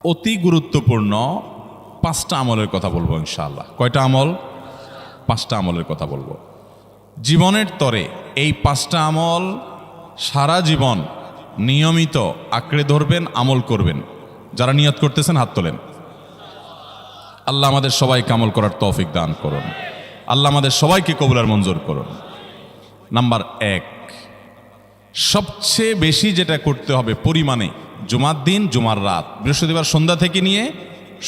অতি গুরুত্বপূর্ণ 5টা আমলের কথা বলবো ইনশাআল্লাহ। কয়টা আমল? 5টা আমলের কথা বলবো। জীবনের তরে এই 5টা আমল সারা জীবন নিয়মিত আঁকড়ে ধরবেন, আমল করবেন। যারা নিয়ত করতেছেন হাত তোলেন। আল্লাহ আমাদের সবাইকে আমল করার তৌফিক দান করুন। আল্লাহ আমাদের সবাইকে কবুল মঞ্জুর করুন। নাম্বার 1, সবচেয়ে বেশি যেটা করতে হবে পরিমাণে, জুমার দিন, জুমার রাত, বৃহস্পতিবার সন্ধ্যা থেকে নিয়ে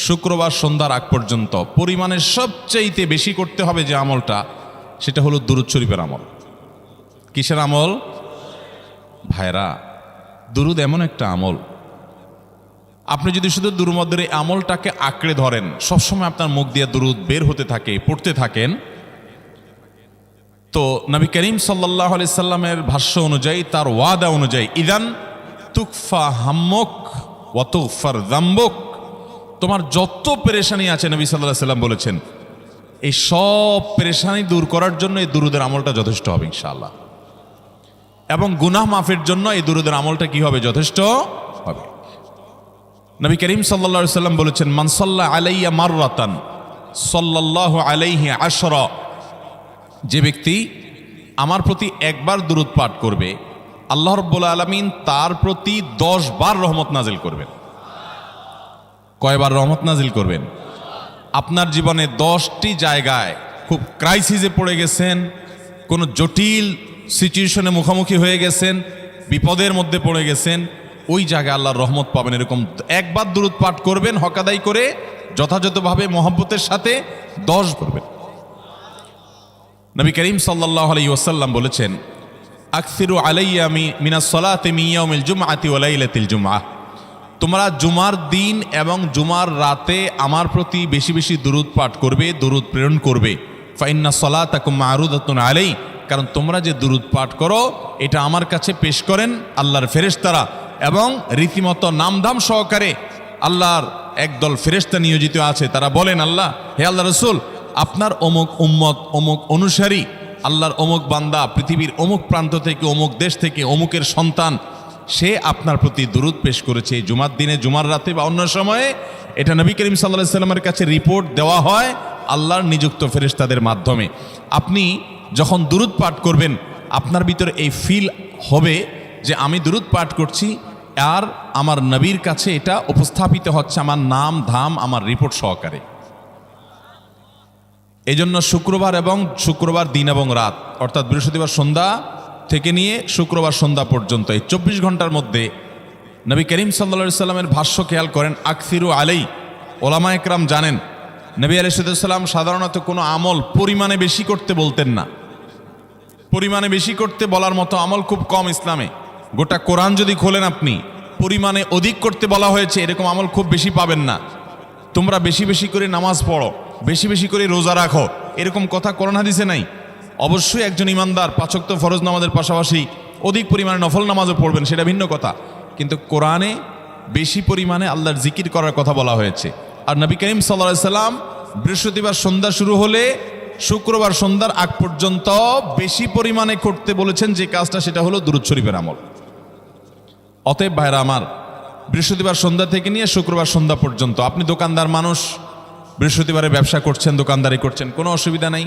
শুক্রবার সন্ধ্যার আগ পর্যন্ত পরিমাণে সবচেয়ে বেশি করতে হবে যে আমলটা, সেটা হলো দুরূদ শরীফের আমল। কিসের আমল? ভাইরা, দুরূদ এমন একটা আমল, আপনি যদি শুধু দুরূদের এই আমলটাকে আঁকড়ে ধরেন, সবসময় আপনার মুখ দিয়ে দুরূদ বের হতে থাকে, পড়তে থাকেন, তো নবী করিম সাল্লাল্লাহু আলাইহি সাল্লামের ভাষ্য অনুযায়ী, তার ওয়াদা অনুযায়ী, ইদান তুকফা হাম্মুক ওয়া তুগফার যামবুক, তোমার যত পেরেশানি আছে নবী সাল্লাল্লাহু আলাইহি সাল্লাম বলেছেন, এই সব পেরেশানি দূর করার জন্য এই দুরূদের আমলটা যথেষ্ট হবে ইনশাআল্লাহ। এবং গুনাহ মাফের জন্য এই দুরূদের আমলটা কি হবে? যথেষ্ট হবে। নবী করিম সাল্লাল্লাহু আলাইহি সাল্লাম বলেছেন, মান সাল্লা আলাইয়া মাররাতান সাল্লাল্লাহু আলাইহি আশরা, যে ব্যক্তি আমার প্রতি একবার দুরূদ পাঠ করবে, আল্লাহ রাব্বুল আলামিন তার প্রতি 10 বার রহমত নাজিল করবেন। কয়বার রহমত নাজিল করবেন? আপনার জীবনে 10টি জায়গায় খুব ক্রাইসিসে পড়ে গেছেন, কোনো জটিল সিচুয়েশনে মুখোমুখি হয়ে গেছেন, বিপদের মধ্যে পড়ে গেছেন, ওই জায়গায় আল্লাহর রহমত পাবেন। এরকম একবার দুরূদ পাঠ করবেন, হক আদায় করে যথাযথভাবে মহব্বতের সাথে 10 করবেন। নবী করিম সাল্লাল্লাহু আলাইহি ওয়াসাল্লাম বলেছেন, আকসিরু আলাইয়া মিনাস সালাতি মিন ইয়াউমিল জুমআতি ওয়া লাইলাতিল জুমআহ, তোমরা জুমার দিন এবং জুমার রাতে আমার প্রতি বেশি বেশি দুরূদ পাঠ করবে, দুরূদ প্রেরণ করবে। ফা ইন্না সালাতাকুম মা'রুদাতুন আলাই, কারণ তোমরা যে দুরূদ পাঠ করো এটা আমার কাছে পেশ করেন আল্লাহর ফেরেশতারা, এবং রীতিমতো নামধাম সহকারে আল্লাহর একদল ফেরেশতা নিয়োজিত আছে। তারা বলেন, আল্লাহ, হে আল্লাহ রাসূল, আপনার অমুক উম্মত, অমুক অনুসারী, আল্লাহর অমুক বান্দা পৃথিবীর অমুক প্রান্ত থেকে, অমুক দেশ থেকে, অমুকের সন্তান, সে আপনার প্রতি দুরূদ পেশ করেছে জুমার দিনে, জুমার রাতে বা অন্য সময়ে। এটা নবী করিম সাল্লাল্লাহু আলাইহি সাল্লামের কাছে রিপোর্ট দেওয়া হয় আল্লাহর নিযুক্ত ফেরেশতাদের মাধ্যমে। আপনি যখন দুরূদ পাঠ করবেন, আপনার ভিতরে এই ফিল হবে যে আমি দুরূদ পাঠ করছি, আর আমার নবীর কাছে এটা উপস্থাপিত হচ্ছে আমার নাম ধাম, আমার রিপোর্ট সহকারে। এই জন্য শুক্রবার দিন এবং রাত, অর্থাৎ বৃহস্পতিবার সন্ধ্যা থেকে নিয়ে শুক্রবার সন্ধ্যা পর্যন্ত এই 24 ঘন্টার মধ্যে নবী করিম সাল্লাল্লাহু আলাইহি সাল্লামের ভাষ্য খেয়াল করেন, আকসিরু আলাই। ওলামা একরাম জানেন, নবী আলাইহিস সালাম সাধারণত কোনো আমল পরিমাণে বেশি করতে বলতেন না। পরিমাণে বেশি করতে বলার মতো আমল খুব কম ইসলামে। গোটা কোরআন যদি খোলেন আপনি, পরিমাণে অধিক করতে বলা হয়েছে এরকম আমল খুব বেশি পাবেন না। তোমরা বেশি বেশি করে নামাজ পড়ো, বেশি বেশি করে রোজা রাখো, এরকম কথা কোরআন হাদিসে নাই। অবশ্যই একজন ইমানদার 5 ওয়াক্ত ফরজ নামাজের পাশাপাশি অধিক পরিমাণে নফল নামাজও পড়বেন, সেটা ভিন্ন কথা। কিন্তু কোরআনে বেশি পরিমাণে আল্লাহর জিকির করার কথা বলা হয়েছে। আর নবী করিম সাল্লাল্লাহু আলাইহি সাল্লাম বৃহস্পতিবার সন্ধ্যা শুরু হলে শুক্রবার সন্ধ্যার আগ পর্যন্ত বেশি পরিমাণে করতে বলেছেন যে কাজটা, সেটা হলো দুরূদ শরীফের আমল। অতএব ভাইরা আমার, বৃহস্পতিবার সন্ধ্যা থেকে নিয়ে শুক্রবার সন্ধ্যা পর্যন্ত, আপনি দোকানদার মানুষ, বৃহস্পতিবারে ব্যবসা করছেন, দোকানদারি করছেন, কোনো অসুবিধা নাই।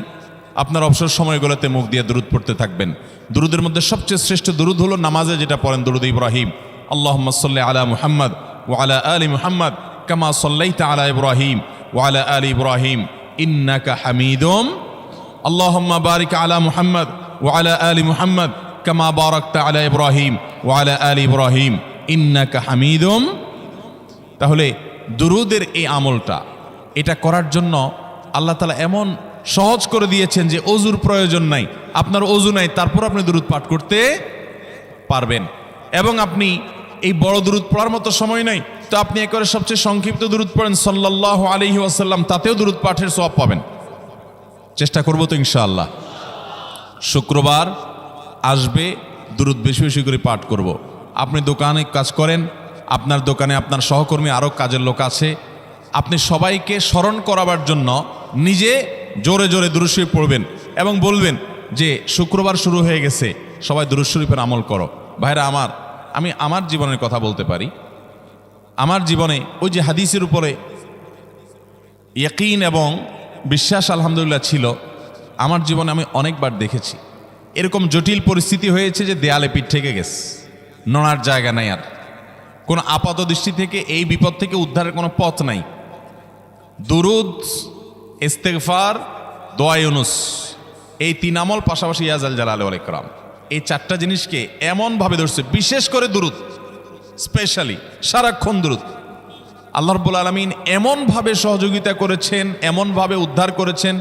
আপনার অবসর সময়গুলোতে মুখ দিয়ে দুরূদ পড়তে থাকবেন। দুরূদের মধ্যে সবচেয়ে শ্রেষ্ঠ দুরূদ হলো নামাজে যেটা পড়েন, দুরূদ ইব্রাহিম। আল্লাহুম্মা সাল্লি আলা মুহাম্মদ ওয়া আলা আলি মুহাম্মদ কামা সাল্লাইতা আলা ইব্রাহিম ওয়া আলা আলি ইব্রাহিম ইন্নাকা হামিদুম, আল্লাহুম্মা বারিক আলা মুহাম্মদ ওয়া আলা আলি মুহাম্মদ কামা বারাকতা আলা ইব্রাহিম ওয়া আলা আলি ইব্রাহিম ইন্নাকা হামিদুম। তাহলে দুরূদের এই আমলটা, এটা করার জন্য আল্লাহ তাআলা এমন সহজ করে দিয়েছেন যে ওযুর প্রয়োজন নাই। আপনার ওযু নাই, তারপর আপনি দুরূদ পাঠ করতে পারবেন। এবং আপনি এই বড় দুরূদ পড়ার মতো সময় নাই, তো আপনি একবারে সবচেয়ে সংক্ষিপ্ত দুরূদ পড়েন সাল্লাল্লাহু আলাইহি ওয়াসাল্লাম, তাতেও দুরূদ পাঠের সওয়াব পাবেন। চেষ্টা করব তো ইনশাআল্লাহ। শুক্রবার আসবে, দুরূদ বেশি বেশি করে পাঠ করব। আপনি দোকানে কাজ করেন, আপনার দোকানে আপনার সহকর্মী আরও কাজের লোক আছে, আপনি সবাইকে স্মরণ করাবার জন্য নিজে জোরে জোরে দুরূদ শরীফ পড়বেন এবং বলবেন যে শুক্রবার শুরু হয়ে গেছে, সবাই দুরূদ শরীফের আমল করো। ভাইরা আমার, আমি আমার জীবনের কথা বলতে পারি। আমার জীবনে ওই যে হাদিসের উপরে ইয়াকিন এবং বিশ্বাস আলহামদুলিল্লাহ ছিল। আমার জীবনে আমি অনেকবার দেখেছি এরকম জটিল পরিস্থিতি হয়েছে যে দেয়ালে পিঠ থেকে গেছে, নড়ার জায়গা নাই, আর কোনো আপাত দৃষ্টি থেকে এই বিপদ থেকে উদ্ধারের কোনো পথ নাই। দুরুদ, ইস্তেগফার, দোয়া ইউনুস, এই 3 আমল, পাশাপাশি ইয়াজাল জালাল ওয়াল ইকরাম, এই 4টা জিনিসকে এমনভাবে ধরছে, বিশেষ করে দুরুদ, স্পেশালি সারাক্ষণ দুরুদ। আল্লাহ রাব্বুল আলামিন এমনভাবে সহযোগিতা করেছেন, এমনভাবে উদ্ধার করেছেন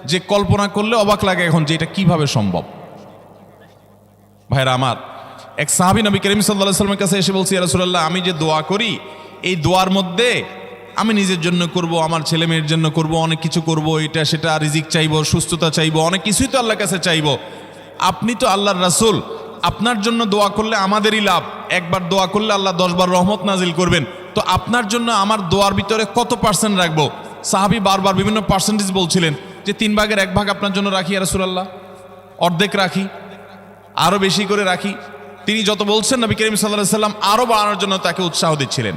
যে কল্পনা করলে অবাক লাগে এখন যে এটা কিভাবে সম্ভব। ভাইরা আমার, এক সাহাবী নবী করিম সাল্লাল্লাহু আলাইহি ওয়াসাল্লামের কাছে এসে বলছে, ইয়া রাসূলুল্লাহ, আমি যে দোয়া করি এই দোয়ার মধ্যে আমি নিজের জন্য করব, আমার ছেলে মেয়ের জন্য করব, অনেক কিছু করব, এটা সেটা, রিজিক চাইবো, সুস্থতা চাইবো, অনেক কিছুই তো আল্লাহর কাছে চাইবো। আপনি তো আল্লাহর রাসূল, আপনার জন্য দোয়া করলে আমাদেরই লাভ, একবার দোয়া করলে আল্লাহ 10 বার রহমত নাজিল করবেন, তো আপনার জন্য আমার দোয়ার ভিতরে কত % রাখবো? সাহাবী বারবার বিভিন্ন পার্সেন্টেজ বলছিলেন যে 3 ভাগের 1 ভাগ আপনার জন্য রাখি ইয়া রাসূলুল্লাহ, অর্ধেক রাখি, আরো বেশি করে রাখি। তিনি যত বলছেন নবী করিম সাল্লাল্লাহু আলাইহি ওয়াসাল্লাম আরো বাড়ানোর জন্য তাকে উৎসাহ দিচ্ছিলেন।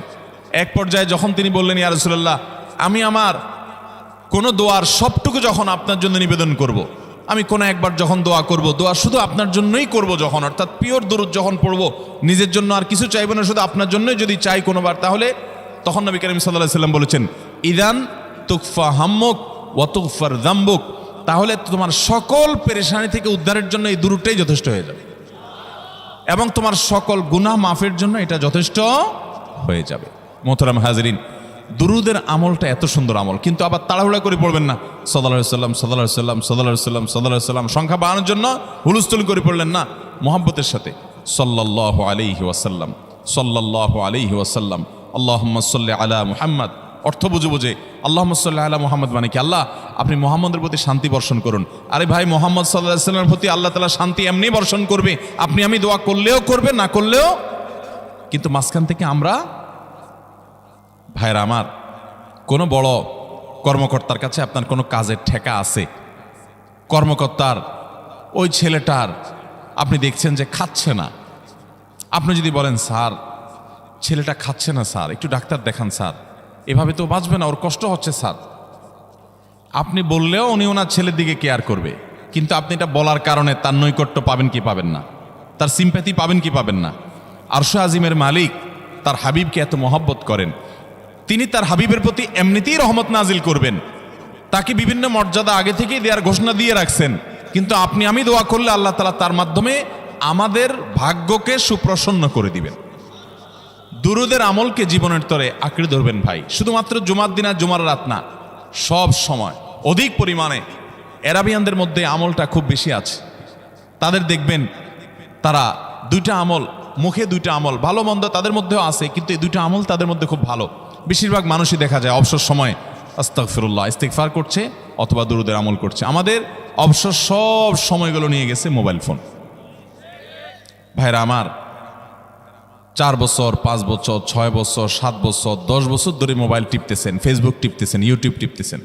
এক পর্যায়ে যখন তিনি বললেন, ইয়া রাসূলুল্লাহ, আমি আমার কোনো দোয়ার সবটুকু যখন আপনার জন্য নিবেদন করব, আমি কোনো একবার যখন দোয়া করব, দোয়া শুধু আপনার জন্যই করব যখন, অর্থাৎ পিওর দরুদ যখন পড়ব, নিজের জন্য আর কিছু চাইব না, শুধু আপনার জন্যই যদি চাই কোনোবার, তাহলে তখন নবী করিম সাল্লাল্লাহু আলাইহি ওয়াসাল্লাম বলেছেন, ইদান তুকফা হাম্মুক ওয়া তুগফার যামবুক, তাহলে তোমার সকল পেরেশানি থেকে উদ্ধারের জন্য এই দুরুদটাই যথেষ্ট হয়ে যাবে, এবং তোমার সকল গুনাহ মাফের জন্য এটা যথেষ্ট হয়ে যাবে। মোহতারাম হাজরিন, দুরুদের আমলটা এত সুন্দর আমল, কিন্তু আবার তাড়াহুড়া করে পড়বেন না, সাল্লাল্লাহু আলাইহি সাল্লাম সাল্লাল্লাহু আলাইহি সাল্লাম সাল্লাল্লাহু আলাইহি সাল্লাম সাল্লাল্লাহু আলাইহি সাল্লাম সংখ্যা বাড়ানোর জন্য হুলস্থুল করে পড়লেন না, মুহাব্বতের সাথে সাল্লাল্লাহু আলাইহি ওয়াসাল্লাম সাল্লাল্লাহু আলাইহি ওয়াসাল্লাম আল্লাহুম্মা সাল্লি আলা মুহাম্মদ, অর্থ বুঝে বুঝে আল্লাহুম্মা সাল্লি আলা মুহাম্মদ মানে কি, আল্লাহ আপনি মুহাম্মদের প্রতি শান্তি বর্ষণ করুন। আরে ভাই, মুহাম্মদ সাল্লাল্লাহু আলাইহি সাল্লামের প্রতি আল্লাহ তাআলা শান্তি এমনি বর্ষণ করবে, আপনি আমি দোয়া করলেও করবে, না করলেও। কিন্তু মাঝখান থেকে আমরা, ভাইরা আমার, কোনো বড় কর্মকর্তার কাছে আপনার কোনো কাজের ঠেকা আছে, কর্মকর্তার ওই ছেলেটার আপনি দেখছেন যে খাচ্ছে না, আপনি যদি বলেন, স্যার ছেলেটা খাচ্ছে না স্যার, একটু ডাক্তার দেখান স্যার, এভাবে তো বাঁচবে না, ওর কষ্ট হচ্ছে স্যার, আপনি বললেও উনি ওনার ছেলের দিকে কেয়ার করবে, কিন্তু আপনি এটা বলার কারণে তার নৈকট্য পাবেন কি পাবেন না, তার সিম্প্যাথি পাবেন কি পাবেন না। আরশ আজিমের মালিক তার হাবিবকে এত মহব্বত করেন, তিনি তার হাবিবের প্রতি এমনিতেই রহমত নাজিল করবেন, তাকে বিভিন্ন মর্যাদা আগে থেকেই দেওয়ার ঘোষণা দিয়ে রাখছেন, কিন্তু আপনি আমি দোয়া করলে আল্লাহ তাআলা তার মাধ্যমে আমাদের ভাগ্যকে সুপ্রসন্ন করে দিবেন। দুরুদের আমলকে জীবনের তরে আঁকড়ে ধরবেন ভাই, শুধুমাত্র জুমার দিন আর জুমার রাত না, সব সময় অধিক পরিমাণে। এরাবিয়ানদের মধ্যে আমলটা খুব বেশি আছে, তাদের দেখবেন তারা 2টা আমল, মুখে 2টা আমল, ভালো মন্দ তাদের মধ্যেও আছে, কিন্তু এই 2টা আমল তাদের মধ্যে খুব ভালো। বেশিরভাগ মানুষই দেখা যায় অবসর সময়ে আস্তাগফিরুল্লাহ, ইস্তিগফার করছে অথবা দুরুদের আমল করছে। আমাদের অবসর সব সময়গুলো নিয়ে গেছে মোবাইল ফোন। ভাইরা আমার, 4 বছর 5 বছর 6 বছর 7 বছর 10 বছর ধরে মোবাইল টিপতেছেন, ফেসবুক টিপতেছেন, ইউটিউব টিপতেছেন।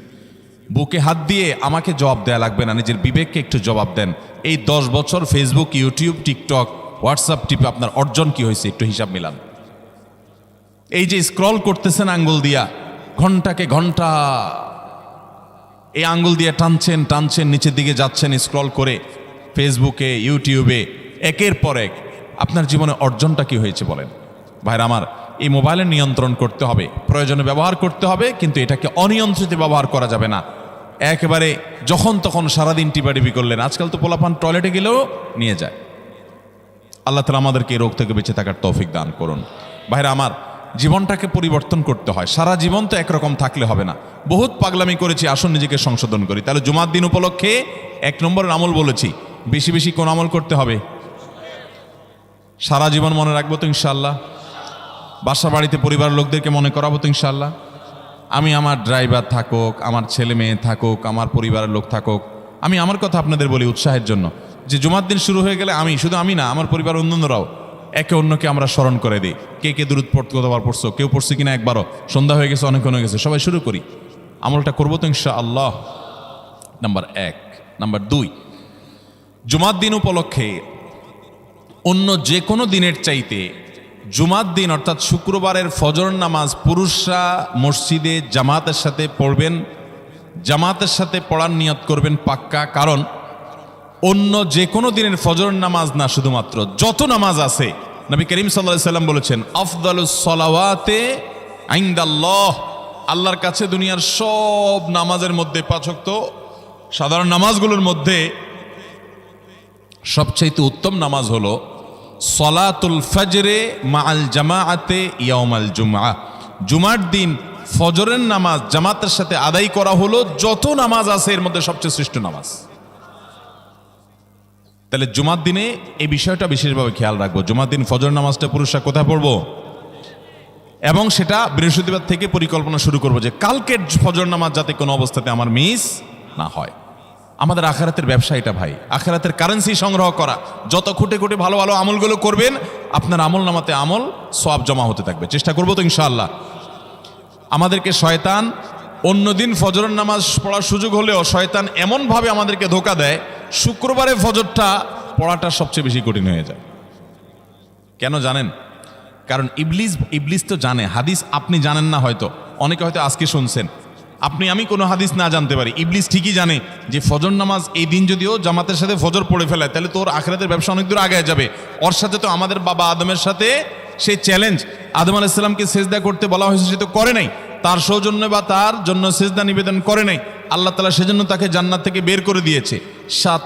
বুকে হাত দিয়ে আমাকে জবাব দেয়া লাগবে না, নিজের বিবেককে একটু জবাব দেন। এই 10 বছর ফেসবুক, ইউটিউব, টিকটক, হোয়াটসঅ্যাপ টিপে আপনার অর্জন কি হয়েছে একটু হিসাব মিলান। এই যে স্ক্রল করতেছেন আঙ্গুল দিয়া, ঘন্টাকে ঘন্টা এই আঙ্গুল দিয়ে টানছেন টানছেন, নিচের দিকে যাচ্ছেন স্ক্রল করে ফেসবুকে, ইউটিউবে, একের পর এক, আপনার জীবনে অর্জনটা কি হয়েছে বলেন? ভাইরা আমার, এই মোবাইলের নিয়ন্ত্রণ করতে হবে, প্রয়োজনে ব্যবহার করতে হবে, কিন্তু এটাকে অনিয়ন্ত্রিত ব্যবহার করা যাবে না। একেবারে যখন তখন সারাদিন টিপাটিপি করলেন, আজকাল তো পোলাপান টয়লেটে গেলেও নিয়ে যায়। আল্লাহ তাআলা আমাদেরকে এই রোগ থেকে বেঁচে থাকার তৌফিক দান করুন। ভাইরা আমার, জীবনটাকে পরিবর্তন করতে হয়, সারা জীবন তো একরকম থাকলে হবে না। বহুত পাগলামি করেছি, আসুন নিজেকে সংশোধন করি। তাহলে জুমার দিন উপলক্ষে 1 নম্বরের আমল বলেছি, বেশি বেশি কোন আমল করতে হবে? সারা জীবন মনে রাখবো তো ইনশাআল্লাহ। বাসা বাড়িতে পরিবারের লোকদেরকে মনে করাবো তো ইনশাআল্লাহ। আমি আমার ড্রাইভার থাকুক, আমার ছেলে মেয়ে থাকুক, আমার পরিবারের লোক থাকুক, আমি আমার কথা আপনাদের বলি উৎসাহের জন্য, যে জুমার দিন শুরু হয়ে গেলে শুধু আমি না, আমার পরিবার অন্যান্যরাও একে অন্যকে আমরা স্মরণ করে দিই। কে কে দুরূদ পড়তে কতবার পড়ছো, কেউ পড়ছে কিনা একবারও, সন্ধ্যা হয়ে গেছে, অনেকক্ষণ হয়ে গেছে, সবাই শুরু করি, আমলটা করবো তো ইনশাআল্লাহ। নাম্বার 1। নাম্বার 2, জুমার দিন উপলক্ষে অন্য যে কোনো দিনের চাইতে জুমার দিন অর্থাৎ শুক্রবারের ফজর নামাজ পুরুষরা মসজিদে জামাতের সাথে পড়বেন, জামাতের সাথে পড়ার নিয়ত করবেন পাক্কা। কারণ অন্য যে কোনো দিনের ফজর নামাজ না, শুধুমাত্র যত নামাজ আছে, নবী করিম সাল্লাল্লাহু আলাইহি সাল্লাম বলেছেন আফদালুস সালাওয়াতে ইনদাল্লাহ, আল্লাহর কাছে দুনিয়ার সব নামাজের মধ্যে, 5 ওয়াক্ত সাধারণ নামাজগুলোর মধ্যে সবচেয়ে উত্তম নামাজ হলো সলাতুল ফজরে মাআল জামাআতে ইয়াউমাল জুমআ, জুমার দিন ফজরের নামাজ জামাতের সাথে আদায় করা হলো যত নামাজ আছে এর মধ্যে সবচেয়ে শ্রেষ্ঠ নামাজ। তাহলে জুমার দিনে এই বিষয়টা বিশেষভাবে খেয়াল রাখবো। জুমার দিন ফজর নামাজটা পুরুষরা কোথায় পড়বো, এবং সেটা বৃহস্পতিবার থেকে পরিকল্পনা শুরু করবো যে কালকের ফজর নামাজ যাতে কোনো অবস্থাতে আমার মিস না হয়। আমাদের আখিরাতের ব্যবসা এটা ভাই, আখিরাতের কারেন্সি সংগ্রহ করা। যত খুঁটে খুঁটে ভালো ভালো আমলগুলো করবেন, আপনার আমল নামাতে আমল সওয়াব জমা হতে থাকবে। চেষ্টা করবো তো ইনশাআল্লাহ। আমাদেরকে শয়তান অন্যদিন ফজরের নামাজ পড়ার সুযোগ হলেও শয়তান এমনভাবে আমাদেরকে ধোঁকা দেয়, শুক্রবারে ফজরটা পড়াটা সবচেয়ে বেশি কঠিন হয়ে যায়। কেন জানেন? কারণ ইবলিস তো জানে হাদিস, আপনি জানেন না, হয়তো অনেকে হয়তো আজকে শুনছেন, আমি কোনো হাদিস না জানতে পারি, ইবলিস ঠিকই জানে যে ফজর নামাজ এই দিন যদিও জামাতের সাথে ফজর পড়ে ফেলায়, তাহলে তোর আখিরাতের ব্যবসা অনেক দূর আগে যাবে। ওর সাথে তো আমাদের বাবা আদমের সাথে সেই চ্যালেঞ্জ, আদম আলাইহিস সালামকে সিজদা করতে বলা হয়েছে, সে তো করে নাই, তার সৌজন্যে বা তার জন্য সিজদা নিবেদন করে নাই। আল্লাহ তাআলা সেজন্য তাকে জান্নাত থেকে বের করে দিয়েছে।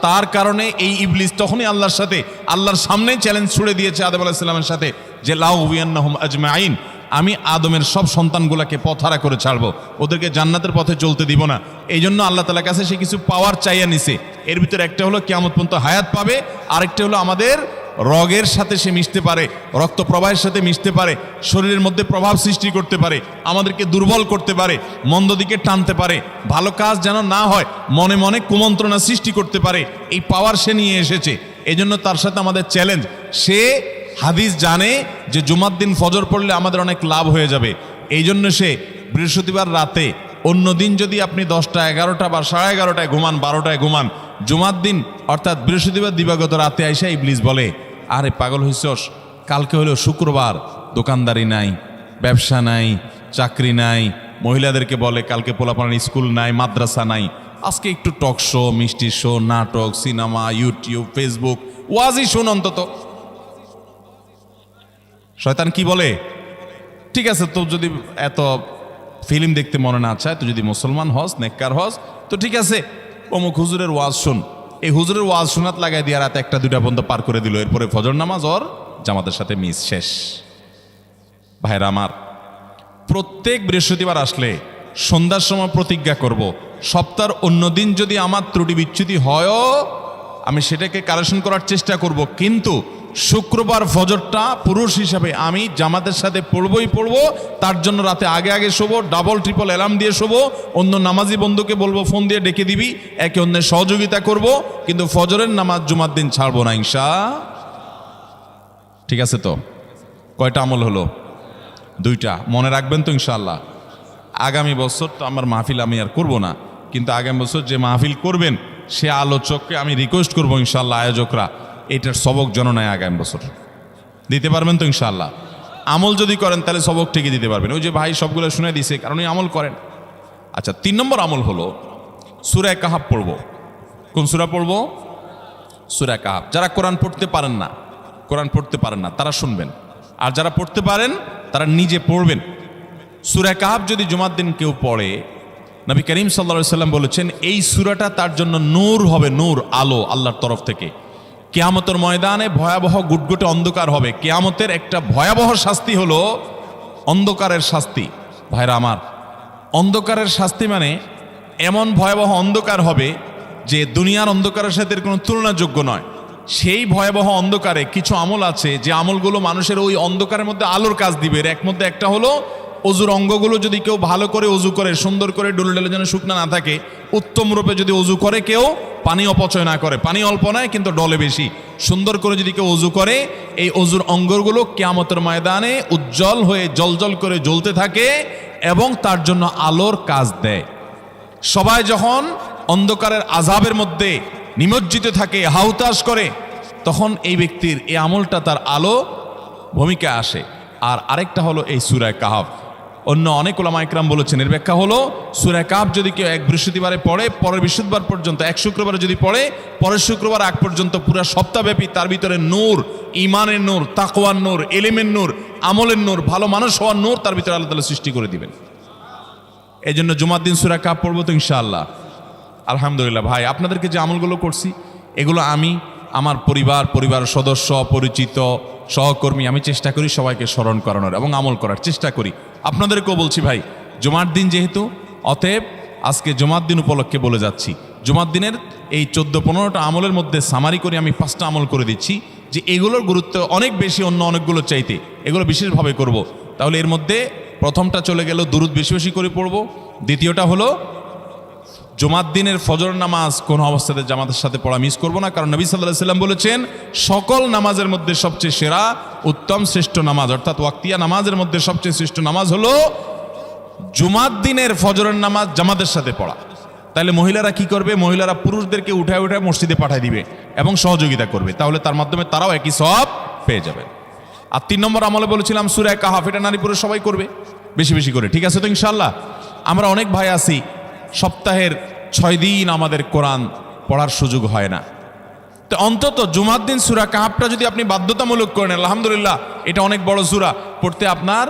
তার কারণে এই ইবলিস তখনই আল্লাহর সাথে, আল্লাহর সামনে চ্যালেঞ্জ ছুড়ে দিয়েছে আদম আলাইহিস সালামের সাথে যে লা উবিয়ান্নাহুম আজমাইন, আমি আদমের সব সন্তানগুলোকে পথহারা করে ছাড়বো, ওদেরকে জান্নাতের পথে চলতে দিব না। এই জন্য আল্লাহ তাআলার কাছে সে কিছু পাওয়ার চাইয়া নিছে। এর ভিতরে একটা হলো কিয়ামত পর্যন্ত হায়াত পাবে, আরেকটা হলো আমাদের রগের সাথে সে মিশতে পারে, রক্ত প্রবাহের সাথে মিশতে পারে, শরীরের মধ্যে প্রভাব সৃষ্টি করতে পারে, আমাদেরকে দুর্বল করতে পারে, মন্দ দিকে টানতে পারে, ভালো কাজ যেন না হয় মনে মনে কুমন্ত্রণা সৃষ্টি করতে পারে। এই পাওয়ার সে নিয়ে এসেছে। এই জন্য তার সাথে আমাদের চ্যালেঞ্জ। সে হাদিস জানে যে জুমার দিন ফজর পড়লে আমাদের অনেক লাভ হয়ে যাবে। এই জন্য সে বৃহস্পতিবার রাতে, অন্য দিন যদি আপনি 10টা 11টা বা 11:30টায় ঘুমান, 12টায় ঘুমান, জুমার দিন অর্থাৎ বৃহস্পতিবার দিবাগত রাতে আইসা ইবলিস বলে, আরে পাগল হইছস, কালকে হলো শুক্রবার, দোকানদারি নাই, ব্যবসা নাই, চাকরি নাই, মহিলাদেরকে বলে কালকে পোলাপানের স্কুল নাই, মাদ্রাসা নাই, আজকে একটু টক শো, মিষ্টি শো, নাটক, সিনেমা, ইউটিউব, ফেসবুক, ওয়াজই শোন অন্তত। শয়তান কি বলে, ঠিক আছে তো যদি এত ফিল্ম দেখতে মনে না চায়, তো যদি মুসলমান হস, নেককার হস, তো ঠিক আছে অমুক হুজুরের ওয়াজ শুন। এই হুজুরের ওয়াজ শোনাত লাগাই দিয়ে রাতে 1টা 2টা পর্যন্ত পার করে দিল। এরপরে ফজর নামাজ ওর জামাতের সাথে মিস শেষ। ভাইরা আমার, প্রত্যেক বৃহস্পতিবার আসলে সন্ধ্যার সময় প্রতিজ্ঞা করব, সপ্তাহের অন্য দিন যদি আমার ত্রুটি বিচ্যুতি হয়ও আমি সেটাকে কারেকশন করার চেষ্টা করব, কিন্তু শুক্রবার ফজরটা পুরুষ হিসাবে আমি জামাতের সাথে পড়বই পড়বো। তার জন্য রাতে আগে আগে শোবো, ডাবল ট্রিপল অ্যালার্ম দিয়ে শোবো, অন্য নামাজি বন্ধুকে বলবো ফোন দিয়ে ডেকে দিবি, একে অন্যের সহযোগিতা করব, কিন্তু ফজরের নামাজ জুমার দিন ছাড়বো না ঠিক আছে তো? কয়টা আমল হলো? 2টা। মনে রাখবেন তো ইনশাআল্লাহ। আগামী বছর তো আমার মাহফিল আমি আর করব না, কিন্তু আগামী বছর যে মাহফিল করবেন সে আলোচককে আমি রিকোয়েস্ট করবো ইনশাআল্লাহ, আয়োজকরা এটার সবক যেন নেয় আগামী বছর। দিতে পারবেন তো ইনশাআল্লাহ? আমল যদি করেন তাহলে সবক ঠিকই দিতে পারবেন। ওই যে ভাই সবগুলো শুনে দিছে, কারণ এই আমল করেন। আচ্ছা, 3 নম্বর আমল হলো সূরা কাহাফ পড়ব। কোন সূরা পড়ব? সূরা কাহাফ। যারা কোরআন পড়তে পারেন না তারা শুনবেন, আর যারা পড়তে পারেন তারা নিজে পড়বেন। সূরা কাহাফ যদি জুমার দিন কেউ পড়ে, নবী করিম সাল্লাল্লাহু আলাইহি সাল্লাম বলেছেন এই সূরাটা তার জন্য নূর হবে, নূর, আলো আল্লাহর তরফ থেকে। কিয়ামতের ময়দানে ভয়াবহ গুটগুটে অন্ধকার হবে। কিয়ামতের একটা ভয়াবহ শাস্তি হলো অন্ধকারের শাস্তি। ভাইরা আমার, অন্ধকারের শাস্তি মানে এমন ভয়াবহ অন্ধকার হবে যে দুনিয়ার অন্ধকারের সাথে কোনো তুলনাযোগ্য নয়। সেই ভয়াবহ অন্ধকারে কিছু আমল আছে যে আমলগুলো মানুষের ওই অন্ধকারের মধ্যে আলোর কাজ দিবে। এর মধ্যে একটা হলো অজুর অঙ্গগুলো যদি কেউ ভালো করে অজু করে, সুন্দর করে ডলে ডলে যেন শুকনা না থাকে, উত্তম রূপে যদি অজু করে, কেউ পানি অপচয় না করে, পানি অল্প নয় কিন্তু ডলে বেশি, সুন্দর করে যদি কেউ অজু করে, এই অজুর অঙ্গগুলো কিয়ামতের ময়দানে উজ্জ্বল হয়ে জলজল করে জ্বলতে থাকে এবং তার জন্য আলোর কাজ দেয়। সবাই যখন অন্ধকারের আযাবের মধ্যে নিমজ্জিত থাকে, হাউতাশ করে, তখন এই ব্যক্তির এই আমলটা তার আলো ভূমিকা আসে। আর আরেকটা হলো এই সূরা কাহফ। অন্য অনেক ওলামা ইকরাম বলেছেন এর ব্যাখ্যা হলো সূরা কাহফ যদি কেউ এক বৃহস্পতিবারে পড়ে, পরের বৃহস্পতিবার পর্যন্ত, এক শুক্রবারে যদি পড়ে, পরের শুক্রবার আগ পর্যন্ত পুরো সপ্তাহব্যাপী তার ভিতরে নূর, ঈমানের নূর, তাকওয়ার নূর, ইলমের নূর, আমলের নূর, ভালো মানুষ হওয়ার নূর তার ভিতরে আল্লাহ তাআলা সৃষ্টি করে দিবেন। এই জন্য জুমার দিন সূরা কাহফ পড়বো তো ইনশাআল্লাহ। আলহামদুলিল্লাহ ভাই, আপনাদেরকে যে আমলগুলো করছি এগুলো আমি, আমার পরিবার সদস্য, পরিচিত, সহকর্মী, আমি চেষ্টা করি সবাইকে স্মরণ করানোর এবং আমল করার চেষ্টা করি। আপনাদেরকেও বলছি ভাই, জুমার দিন যেহেতু, অতএব আজকে জুমার দিন উপলক্ষে বলে যাচ্ছি, জুমার দিনের এই 14-15টা আমলের মধ্যে সামারি করে আমি 5টা আমল করে দিচ্ছি যে এগুলোর গুরুত্ব অনেক বেশি অন্য অনেকগুলো চাইতে, এগুলো বিশেষভাবে করব। তাহলে এর মধ্যে প্রথমটা চলে গেল দুরুদ বেশি বেশি করে পড়ব। দ্বিতীয়টা হলো জুমার দিনের ফজর নামাজ কোন অবস্থাতে জামাতের সাথে পড়া মিস করব না, কারণ নবী সাল্লাল্লাহু আলাইহি সাল্লাম বলেছেন সকল নামাজের মধ্যে সবচেয়ে সেরা, উত্তম, শ্রেষ্ঠ নামাজ, অর্থাৎ ওয়াক্তিয়া নামাজের মধ্যে সবচেয়ে শ্রেষ্ঠ নামাজ হলো জুমার দিনের ফজরের নামাজ জামাতের সাথে পড়া। তাহলে মহিলারা কি করবে? মহিলারা পুরুষদেরকে উঠায় উঠায় মসজিদে পাঠিয়ে দিবে এবং সহযোগিতা করবে, তাহলে তার মাধ্যমে তারাও একই সওয়াব পেয়ে যাবে। আর 3 নম্বর আমলে বলেছিলাম সূরা কাহফ, এটা নারী পুরুষ সবাই করবে বেশি বেশি করে, ঠিক আছে তো ইনশাআল্লাহ? আমরা অনেক ভাই আছি সপ্তাহের 6 দিন আমাদের কোরআন পড়ার সুযোগ হয় না, তো অন্তত জুমার দিন সূরা কাহফটা যদি আপনি বাধ্যতামূলক করেন, আলহামদুলিল্লাহ, এটা অনেক বড় সূরা, পড়তে আপনার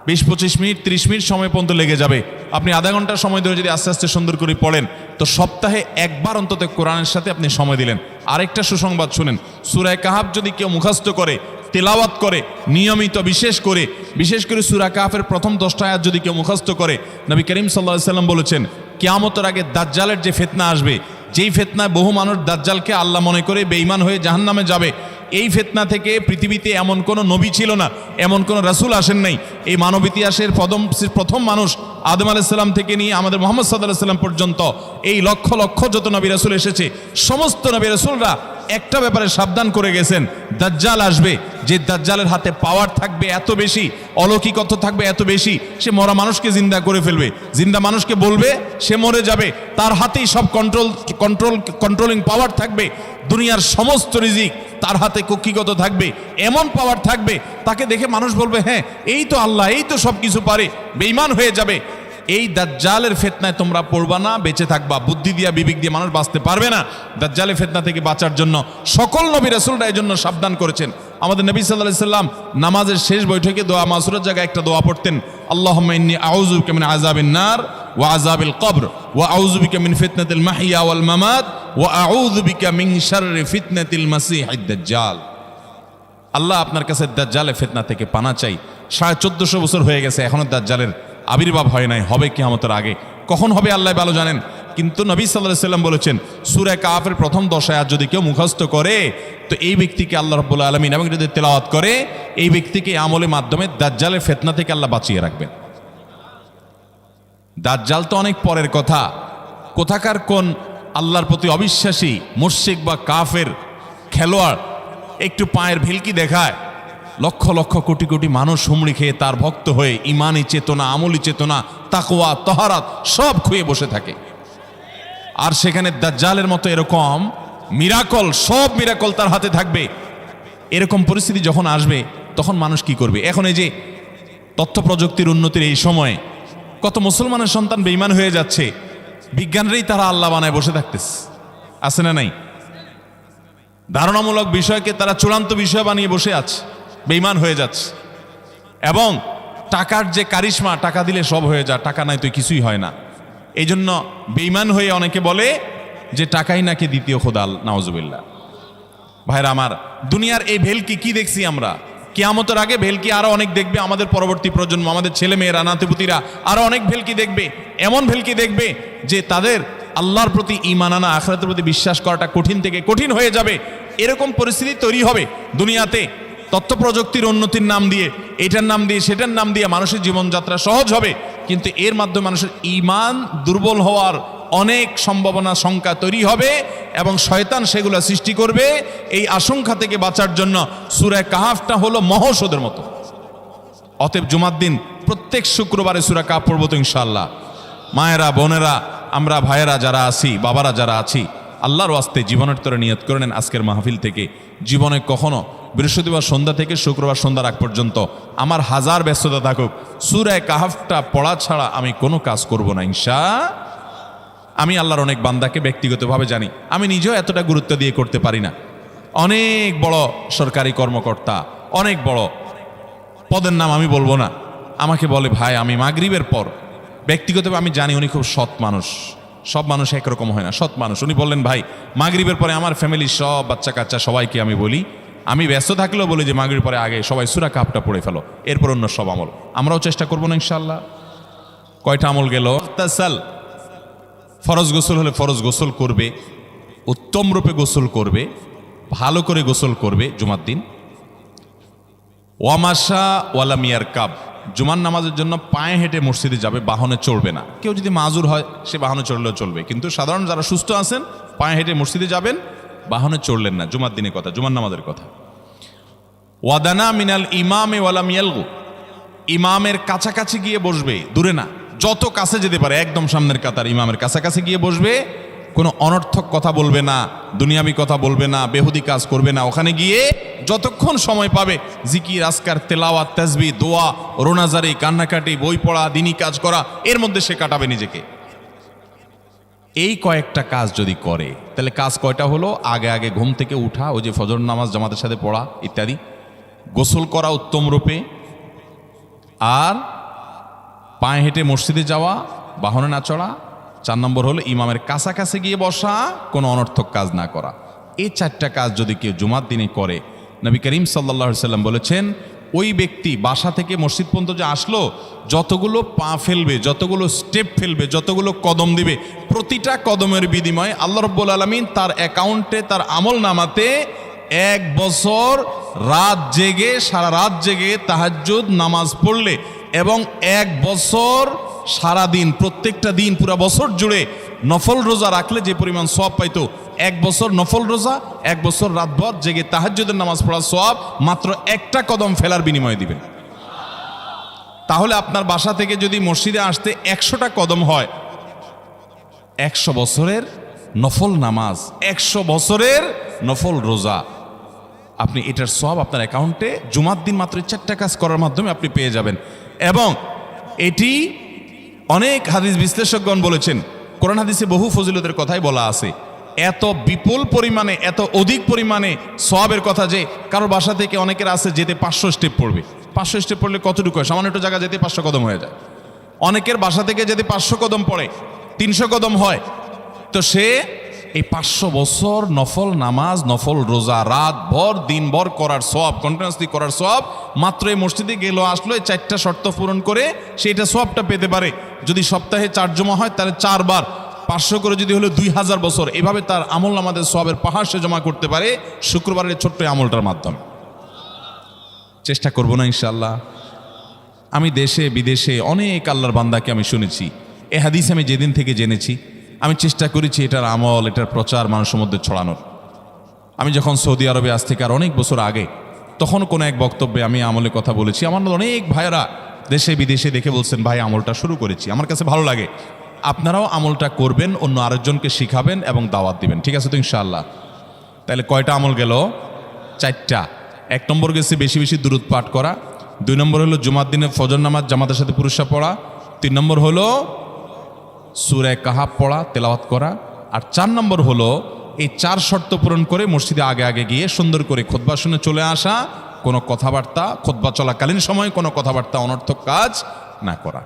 20-25 মিনিট 30 মিনিট সময় পর্যন্ত লেগে যাবে। আপনি আধা ঘন্টা সময় ধরে যদি আস্তে আস্তে সুন্দর করে পড়েন, তো সপ্তাহে একবার অন্তত কোরআনের সাথে আপনি সময় দিলেন। আরেকটা সুসংবাদ শুনেন, সূরা কাহফ যদি কেউ মুখস্থ করে, তেলাওয়াত করে নিয়মিত, বিশেষ করে সূরা কাহফের প্রথম 10টা আয়াত যদি কেউ মুখস্থ করে, নবী করিম সাল্লাল্লাহু আলাইহি সাল্লাম বলেছেন কিয়ামতের আগে দাজ্জালের যে ফিতনা আসবে, যেই ফিতনায় বহু মানুষ দাজ্জালকে আল্লাহ মনে করে বেঈমান হয়ে জাহান্নামে যাবে, এই ফিতনা থেকে পৃথিবীতে এমন কোনো নবী ছিল না, এমন কোনো রাসূল আসেন নাই। এই মানব ইতিহাসের প্রথম মানুষ আদম আলাইহিস সালাম থেকে নিয়ে আমাদের মুহাম্মদ সাল্লাল্লাহু আলাইহি সাল্লাম পর্যন্ত এই লক্ষ লক্ষ যত নবী রাসূল এসেছে, সমস্ত নবী রাসূলরা একটা ব্যাপারে সাবধান করে গেছেন, দাজ্জাল আসবে, যে দাজ্জালের হাতে পাওয়ার থাকবে এত বেশি, অলৌকিকত্ব থাকবে এত বেশি, সে মরা মানুষকে জিন্দা করে ফেলবে, জিন্দা মানুষকে বলবে সে মরে যাবে, তার হাতেই সব কন্ট্রোলিং পাওয়ার থাকবে, দুনিয়ার সমস্ত রিজিক তার হাতে কক্ষিগত থাকবে, এমন পাওয়ার থাকবে তাকে দেখে মানুষ বলবে হ্যাঁ এই তো আল্লাহ, এই তো সব কিছু পারে, বেঈমান হয়ে যাবে। এই দাজ্জালের ফিতনায় তোমরা পড়বা না, বেঁচে থাকবা। বুদ্ধি দিয়া বিবেক দিয়ে মানুষ বাঁচতে পারবে না। দাজ্জালের ফিতনা থেকে বাঁচার জন্য সকল নবী রাসূলরা এই জন্য সাবধান করেছেন। আমাদের নবী সাল্লাল্লাহু আলাইহি সাল্লাম নামাজের শেষ বৈঠকে দোয়া মাসুরের জায়গায় একটা দোয়া পড়তেন, আল্লাহুম্মা ইন্নী আউযু বিকা মিন আযাবিন নার ওয়া আযাবিল কবর ওয়া আউযু বিকা মিন ফিতনাতিল মাহইয়া ওয়াল মামাত ওয়া আউযু বিকা মিন শাররি ফিতনাতিল মাসীহিদ দাজ্জাল। আল্লাহ আপনার কাছে দাজ্জালের ফিতনা থেকে পানা চাই। 1450 বছর হয়ে গেছে, এখনো দাজ্জালের আবির্ভাব হয় নাই, হবে কিয়ামতের আগে, কখন হবে আল্লাহ ভালো জানেন। কিন্তু নবী সাল্লাল্লাহু আলাইহি সাল্লাম বলেছেন সূরা কাহফের প্রথম 10 আয়াত যদি কেউ মুখস্থ করে, তো এই ব্যক্তিকে আল্লাহ রাব্বুল আলামিন এবং যদি তেলাওয়াত করে, এই ব্যক্তিকে আমলের মাধ্যমে দাজ্জালের ফিতনা থেকে আল্লাহ বাঁচিয়ে রাখবেন। দাজ্জাল তো অনেক পরের কথা, কোথাকার কোন আল্লাহর প্রতি অবিশ্বাসী মুশরিক বা কাফের খেলোয়াড় একটু পায়ের ভিলকি দেখায়, লক্ষ লক্ষ কোটি কোটি মানুষ হুমড়ি খেয়ে তার ভক্ত হয়ে ইমানি চেতনা, আমলি চেতনা, তাকওয়া, তাহারাত সব খুঁয়ে বসে থাকে। আর সেখানে দাজ্জালের মতো এরকম মিরাকল, সব মিরাকল তার হাতে থাকবে। এরকম পরিস্থিতি যখন আসবে তখন মানুষ কি করবে? এখন এই যে তথ্য প্রযুক্তির উন্নতির এই সময়ে কত মুসলমানের সন্তান বেঈমান হয়ে যাচ্ছে, বিজ্ঞানরাই তারা আল্লাহ বানায় বসে থাকতেছে, আছে না নাই? ধারণামূলক বিষয়কে তারা চূড়ান্ত বিষয় বানিয়ে বসে আছে, বেঈমান হয়ে যাচ্ছে। এবং টাকার যে কারিশমা, টাকা দিলে সব হয়ে যায়, টাকা নাই তো কিছুই হয় না। এই জন্য বেঈমান হয়ে অনেকে বলে যে টাকাই নাকি দ্বিতীয় খোদা, নাউজুবিল্লাহ। ভাইরা আমার, দুনিয়ার এই ভেলকি কি দেখছি আমরা? কিয়ামতের আগে ভেলকি আরো অনেক দেখবে আমাদের পরবর্তী প্রজন্ম, আমাদের ছেলে মেয়েরা, নাতিপুতিরা আরো অনেক ভেলকি দেখবে। এমন ভেলকি দেখবে যে তাদের আল্লাহর প্রতি ঈমান আনা, আখিরাতের প্রতি বিশ্বাস করাটা কঠিন থেকে কঠিন হয়ে যাবে। এরকম পরিস্থিতি তৈরি হবে দুনিয়াতে। তথ্য প্রযুক্তির উন্নতির নাম দিয়ে, এটার নাম দিয়ে, সেটার নাম দিয়ে মানুষের জীবনযাত্রা সহজ হবে, কিন্তু এর মাধ্যমে মানুষের ঈমান দুর্বল হওয়ার অনেক সম্ভাবনা, শঙ্কা তৈরি হবে এবং শয়তান সেগুলো সৃষ্টি করবে। এই আশঙ্কা থেকে বাঁচার জন্য সূরা কাহফটা হলো মহৌষধের মতো। অতএব জুমার দিন প্রত্যেক শুক্রবারে সূরা কাহফ পড়ব তো ইনশাআল্লাহ। মায়েরা, বোনেরা, আমরা ভাইয়েরা যারা আছি, বাবারা যারা আছি, আল্লাহর ওয়াস্তে জীবনের তরে নিয়ত করে নেন আজকের মাহফিল থেকে জীবনে কখনো বৃহস্পতিবার সন্ধ্যা থেকে শুক্রবার সন্ধ্যা রাগ পর্যন্ত আমার হাজার ব্যস্ততা থাকুক, সূরা কাহাফটা পড়া ছাড়া আমি কোনো কাজ করব না আমি আল্লাহর অনেক বান্দাকে ব্যক্তিগতভাবে জানি, আমি নিজেও এতটা গুরুত্ব দিয়ে করতে পারি না। অনেক বড় সরকারি কর্মকর্তা, অনেক বড় পদের নাম আমি বলবো না, আমাকে বলে ভাই আমি মাগরিবের পর, ব্যক্তিগতভাবে আমি জানি উনি খুব সৎ মানুষ, সব মানুষ একরকম হয় না, সৎ মানুষ। উনি বললেন ভাই মাগরিবের পরে আমার ফ্যামিলির সব বাচ্চা কাচ্চা সবাইকে আমি বলি, আমি ব্যস্ত থাকলেও বলি যে মাগরিবের পরে আগে সবাই সূরা কাহাফটা পড়ে ফেলো, এরপর অন্য সব আমল। আমরাও চেষ্টা করবো না ইনশাআল্লাহ। কয়টা আমল গেল? তাসাল, ফরজ গোসল হলে ফরজ গোসল করবে, উত্তম রূপে গোসল করবে, ভালো করে গোসল করবে জুমার দিন। ওয়ামাশা ওয়ালামিয়ার কাব, জুমার নামাজের জন্য পায়ে হেঁটে মসজিদে যাবে, বাহনে চড়বে না। কেউ যদি মাজুর হয় সে বাহনে চড়লেও চলবে, কিন্তু সাধারণ যারা সুস্থ আছেন পায়ে হেঁটে মসজিদে যাবেন, বাহনে চড়লেন না। জুমার দিনের কথা, জুমার নামাজের কথা। ওয়াদানা মিনাল ইমামে ওয়ালামিয়ালগু, ইমামের কাছাকাছি গিয়ে বসবে, দূরে না, যত কাছে যেতে পারে একদম সামনের কাতার ইমামের কাছাকাছি গিয়ে বসবে, কোনো অনর্থক কথা বলবে না, দুনিয়াবি কথা বলবে না, বেহুদি কাজ করবে না। ওখানে গিয়ে যতক্ষণ সময় পাবে জিকির, আজকার, তেলাওয়াত, তাসবিহ, দোয়া, রোনাজারি, কান্নাকাটি, বই পড়া, দিনী কাজ করা, এর মধ্যে সে কাটাবে নিজেকে। এই কয়েকটা কাজ যদি করে তাহলে কাজ কয়টা হলো? আগে আগে ঘুম থেকে উঠা, ওই যে ফজর নামাজ জামাতের সাথে পড়া ইত্যাদি, গোসল করা উত্তম রূপে, আর পায়ে হেঁটে মসজিদে যাওয়া, বাহনে না চড়া। 4 নম্বর হলো ইমামের কাছাকাছি গিয়ে বসা, কোনো অনর্থক কাজ না করা। এই 4টা কাজ যদি কেউ জুমার দিনে করে, নবী করিম সাল্লাল্লাহু আলাইহি সাল্লাম বলেছেন ওই ব্যক্তি বাসা থেকে মসজিদ পর্যন্ত যে আসলো, যতগুলো পা ফেলবে, যতগুলো স্টেপ ফেলবে, যতগুলো কদম দিবে, প্রতিটা কদমের বিনিময়ে আল্লাহ রাব্বুল আলামিন তার অ্যাকাউন্টে, তার আমল নামাতে 1 বছর রাত জেগে, সারা রাত জেগে তাহাজ্জুদ নামাজ পড়লে এবং 1 বছর সারা দিন, প্রত্যেকটা দিন পুরা বছর জুড়ে নফল রোজা রাখলে যে পরিমাণ সওয়াব পাইতো, 1 বছর নফল রোজা, 1 বছর রাতভর জেগে তাহাজ্জুদের নামাজ পড়ার সওয়াব মাত্র একটা কদম ফেলার বিনিময়ে দিবেন। তাহলে আপনার বাসা থেকে যদি মসজিদে আসতে 100টা কদম হয়, 100 বছরের নফল নামাজ, 100 বছরের নফল রোজা, আপনি এটার সওয়াব আপনার অ্যাকাউন্টে জুমার দিন মাত্র 4টা কাজ করার মাধ্যমে আপনি পেয়ে যাবেন। এবং এটি অনেক হাদিস বিশ্লেষকগণ বলেছেন, কোরআন হাদিসে বহু ফজিলতের কথাই বলা আছে। এত বিপুল পরিমাণে, এত অধিক পরিমাণে সওয়াবের কথা যে কারোর বাসা থেকে অনেকের আছে যেতে 500 স্টেপ পড়বে। 500 স্টেপ পড়লে কতটুকু হয়? সামান্য একটু জায়গা যেতে 500 কদম হয়ে যায়। অনেকের বাসা থেকে যেতে 500 কদম পড়ে 300 কদম হয়। তো সে এই 500 বছর নফল নামাজ, নফল রোজা, রাত ভর দিনভর করার সওয়াব, কন্টিনিউয়াসলি করার সওয়াব মাত্র এই মসজিদে গেল আসলো, এই 4টা শর্ত পূরণ করে সেইটা সওয়াবটা পেতে পারে। যদি সপ্তাহে 4 জমা হয় তাহলে 4 বার 500 করে যদি হলো 2000 বছর, এভাবে তার আমল নামাজের সওয়াবের পাহাড় সে জমা করতে পারে শুক্রবারের ছোট্ট আমলটার মাধ্যমে। চেষ্টা করব না ইনশাআল্লাহ। আমি দেশে বিদেশে অনেক আল্লাহর বান্দাকে আমি শুনেছি, এ হাদিস আমি যেদিন থেকে জেনেছি আমি চেষ্টা করেছি এটার আমল, এটার প্রচার মানুষের মধ্যে ছড়ানোর। আমি যখন সৌদি আরবে আজ থেকে আর অনেক বছর আগে, তখন কোনো এক বক্তব্যে আমি আমলের কথা বলেছি। আমার অনেক ভাইয়েরা দেশে বিদেশে দেখে বলছেন ভাই আমলটা শুরু করেছি, আমার কাছে ভালো লাগে, আপনারাও আমলটা করবেন, অন্য আরেকজনকে শিখাবেন এবং দাওয়াত দিবেন। ঠিক আছে তো ইনশাআল্লাহ? তাহলে কয়টা আমল গেল? 4টা। 1 নম্বর গেছে বেশি বেশি দুরূদ পাঠ করা, 2 নম্বর হলো জুমার দিনে ফজর নামাজ জামাতের সাথে পুরুষরা পড়া, 3 নম্বর হলো সূরা কাহাফ পড়া, তেলাওয়াত করা, আর 4 নম্বর হলো এই 4 শর্ত পূরণ করে মসজিদে আগে আগে গিয়ে সুন্দর করে খুতবা শুনে চলে আসা, কোনো কথাবার্তা, খুতবা চলাকালীন সময় কোনো কথাবার্তা, অনর্থক কাজ না করা।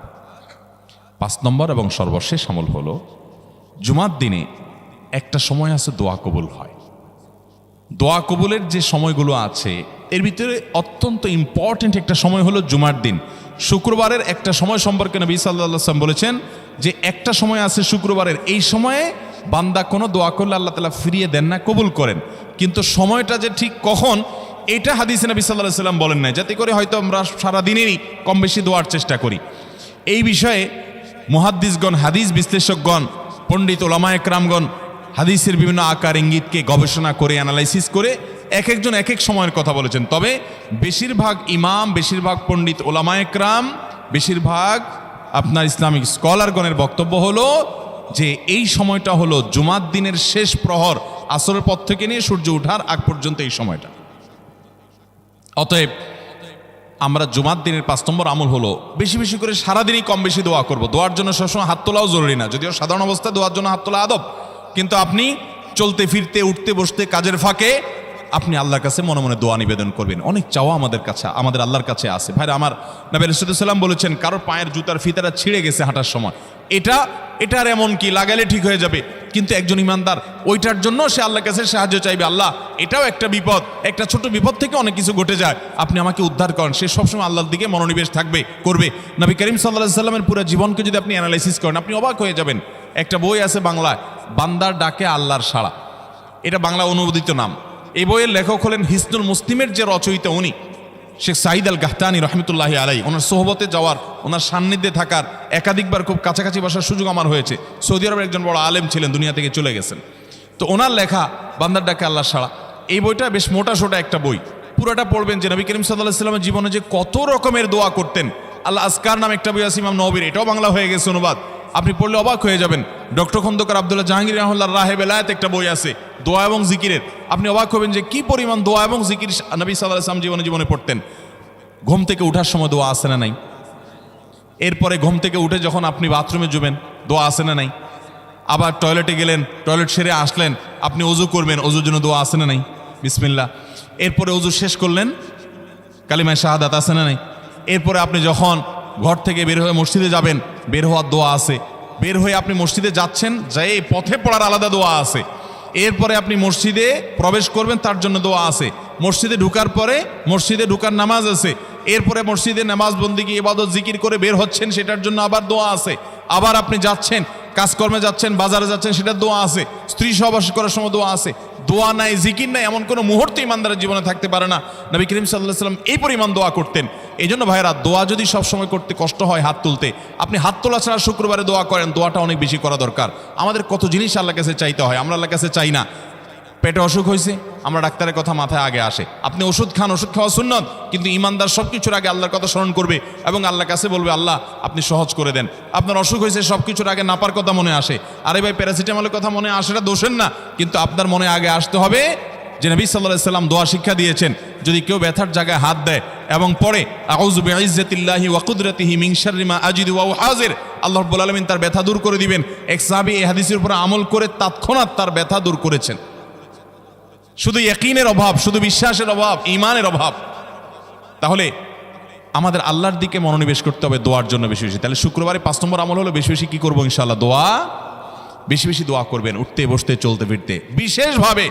5 নম্বর এবং সর্বশেষ আমল হলো জুমার দিনে একটা সময় আছে দোয়া কবুল হয়। দোয়া কবুলের যে সময়গুলো আছে এর ভিতরে অত্যন্ত ইম্পর্টেন্ট একটা সময় হলো জুমার দিন। শুক্রবারের একটা সময় সম্পর্কে নবী সাল্লাল্লাহু আলাইহি ওয়াসাল্লাম বলেছেন যে একটা সময় আছে শুক্রবারের, এই সময়ে বান্দা কোনো দোয়া করলে আল্লাহ তাআলা ফিরিয়ে দেন না, কবুল করেন। কিন্তু সময়টা যে ঠিক কখন এটা হাদিসে নবী সাল্লাল্লাহু আলাইহি ওয়াসাল্লাম বলেন নাই, যাতে করে হয়তো আমরা সারাদিনেরই কম বেশি দোয়ার চেষ্টা করি। এই বিষয়ে মুহাদ্দিসগণ, হাদিস বিশ্লেষকগণ, পণ্ডিত ওলামায়ে কেরামগণ হাদিসের বিভিন্ন আকার ইঙ্গিতকে গবেষণা করে, অ্যানালাইসিস করে এক একজন এক এক সময়ের কথা বলেছেন। তবে বেশিরভাগ ইমাম, বেশিরভাগ পণ্ডিত ওলামায়ে কেরাম, বেশিরভাগ আপনার ইসলামিক স্কলারগণের বক্তব্য হলো যে এই সময়টা হলো জুমার দিনের শেষ প্রহর, আসরের পর থেকে নিয়ে সূর্য ওঠার আগ পর্যন্ত এই সময়টা। অতএব আমরা জুমার দিনের 5 নম্বর আমল হলো বেশি বেশি করে সারাদিনই কম বেশি দোয়া করব। দোয়ার জন্য সবসময় হাত তোলাও জরুরি না, যদিও সাধারণ অবস্থায় দোয়ার জন্য হাত তোলা আদব, কিন্তু আপনি চলতে ফিরতে উঠতে বসতে কাজের ফাঁকে আপনি আল্লাহর কাছে মনে মনে দোয়া নিবেদন করবেন। অনেক চাওয়া আমাদের কাছে, আমাদের আল্লাহর কাছে আছে। ভাইরা আমার, নবী রাসূলুল্লাহ সাল্লাল্লাহু আলাইহি ওয়াসাল্লাম বলেছেন কারোর পায়ের জুতার ফিতাটা ছিঁড়ে গেছে হাঁটার সময়, এটার এমন কি লাগালে ঠিক হয়ে যাবে, কিন্তু একজন ইমানদার ওইটার জন্য সে আল্লাহর কাছে সাহায্য চাইবে, আল্লাহ এটাও একটা বিপদ, একটা ছোট বিপদ থেকে অনেক কিছু ঘটে যায়, আপনি আমাকে উদ্ধার করেন। সে সবসময় আল্লাহর দিকে মনোনিবেশ করবে। নবী করিম সাল্লাল্লাহু আলাইহি ওয়াসাল্লামের পুরো জীবনকে যদি আপনি অ্যানালাইসিস করেন, আপনি অবাক হয়ে যাবেন। একটা বই আছে বাংলায়, বান্দার ডাকে আল্লাহর সাড়া, এটা বাংলা অনুবাদিত নাম। এই বইয়ের লেখক হলেন হিসনুল মুসলিমের যে রচয়িতা উনি শেখ সাঈদ আল গাহতানি রহমতুল্লাহি আলাই। ওনার সোহবতে যাওয়ার, ওনার সান্নিধ্যে থাকার একাধিকবার খুব কাছাকাছি বসার সুযোগ আমার হয়েছে। সৌদি আরবের একজন বড় আলেম ছিলেন, দুনিয়া থেকে চলে গেছেন। তো ওনার লেখা বান্দার ডাকে আল্লাহর সাড়া, এই বইটা বেশ মোটা সোটা একটা বই। পুরোটা পড়বেন যে নবী করিম সাল্লাল্লাহু আলাইহি ওয়াসাল্লামের জীবনে যে কত রকমের দোয়া করতেন। আল্লাহ আজকার নাম একটা বই আছে ইমাম নববীর, এটাও বাংলা হয়ে গেছে অনুবাদ, আপনি পড়লে অবাক হয়ে যাবেন। ডক্টর খন্দকার আব্দুল্লাহ জাহাঙ্গীর রাহমাতুল্লাহ রাহে বেলায়েত একটা বই আছে দোয়া এবং জিকিরের, আপনি অবাক হবেন যে কি পরিমাণ দোয়া এবং জিকির নবী সাল্লাল্লাহু আলাইহি ওয়াসাল্লাম জীবনে পড়তেন। ঘুম থেকে ওঠার সময় দোয়া আছে না নাই? এরপরে ঘুম থেকে উঠে যখন আপনি বাথরুমে যাবেন দোয়া আছে না নাই? আবার টয়লেটে গেলেন, টয়লেট সেরে আসলেন, আপনি ওযু করবেন, ওযুর জন্য দোয়া আছে না নাই? বিসমিল্লাহ। এরপরে ওযু শেষ করলেন, কালিমায়ে শাহাদাত আছে না নাই? এরপরে আপনি যখন ঘর থেকে বের হয়ে মসজিদে যাবেন, বের হওয়ার দোয়া আছে। বের হয়ে আপনি মসজিদে যাচ্ছেন, যাই পথে পড়ার আলাদা দোয়া আছে। এরপরে আপনি মসজিদে প্রবেশ করবেন, তার জন্য দোয়া আছে। মসজিদে ঢুকার পরে মসজিদে ঢুকার নামাজ আছে। এরপরে মসজিদে নামাজ বন্দিগি ইবাদত জিকির করে বের হচ্ছেন, সেটার জন্য আবার দোয়া আছে। আবার আপনি যাচ্ছেন, কাজকর্মে যাচ্ছেন, বাজারে যাচ্ছেন, সেটার দোয়া আছে। স্ত্রী সহবাস করার সময় দোয়া আছে। দোয়া নাই, জিকির নাই, এমন কোনো মুহূর্তে ইমানদারের জীবনে থাকতে পারে না। নবী করিম সাল্লাল্লাহু আলাইহি ওয়াসাল্লাম এই পরিমাণ দোয়া করতেন। এই জন্য ভাইরা, দোয়া যদি সবসময় করতে কষ্ট হয় হাত তুলতে, আপনি হাত তোলা ছাড়া শুক্রবারে দোয়া করেন, দোয়াটা অনেক বেশি করা দরকার। আমাদের কত জিনিস আল্লাহর কাছে চাইতে হয়, আমরা আল্লাহর কাছে চাই না। পেটে অসুখ হয়েছে, আমরা ডাক্তারের কথা মাথায় আগে আসে, আপনি ওষুধ খান, ওষুধ খাওয়া সুন্নত, কিন্তু ইমানদার সব কিছুর আগে আল্লাহর কথা স্মরণ করবে এবং আল্লাহর কাছে বলবে আল্লাহ আপনি সহজ করে দেন। আপনার অসুখ হয়েছে, সব কিছুর আগে নাপার কথা মনে আসে, আরে ভাই প্যারাসিটামলের কথা মনে আসে, এটা দোষের না, কিন্তু আপনার মনে আগে আসতে হবে যে নবী সাল্লাল্লাহু আলাইহি ওয়াসাল্লাম দোয়া শিক্ষা দিয়েছেন, যদি কেউ ব্যথার জায়গায় হাত দেয় এবং পড়ে আউযু বিইজ্জাতিল্লাহি ওয়া কুদরাতিহি মিন শাররি মা আজিদু ওয়া হাজির, আল্লাহ রাব্বুল আলামিন তার ব্যথা দূর করে দিবেন। এক সাহাবী এই হাদিসের উপর আমল করে তৎক্ষণাৎ তার ব্যথা দূর করেছেন। শুধু ইয়াকিনের অভাব, শুধু বিশ্বাসের অভাব, ঈমানের অভাব। তাহলে আমাদের আল্লাহর দিকে মনোনিবেশ করতে হবে দোয়ার জন্য বেশি বেশি। তাহলে শুক্রবারে 5 নম্বর আমল হলো বেশি বেশি কি করবো ইনশাআল্লাহ? দোয়া, বেশি বেশি দোয়া করবেন, উঠতে বসতে চলতে ফিরতে। বিশেষভাবে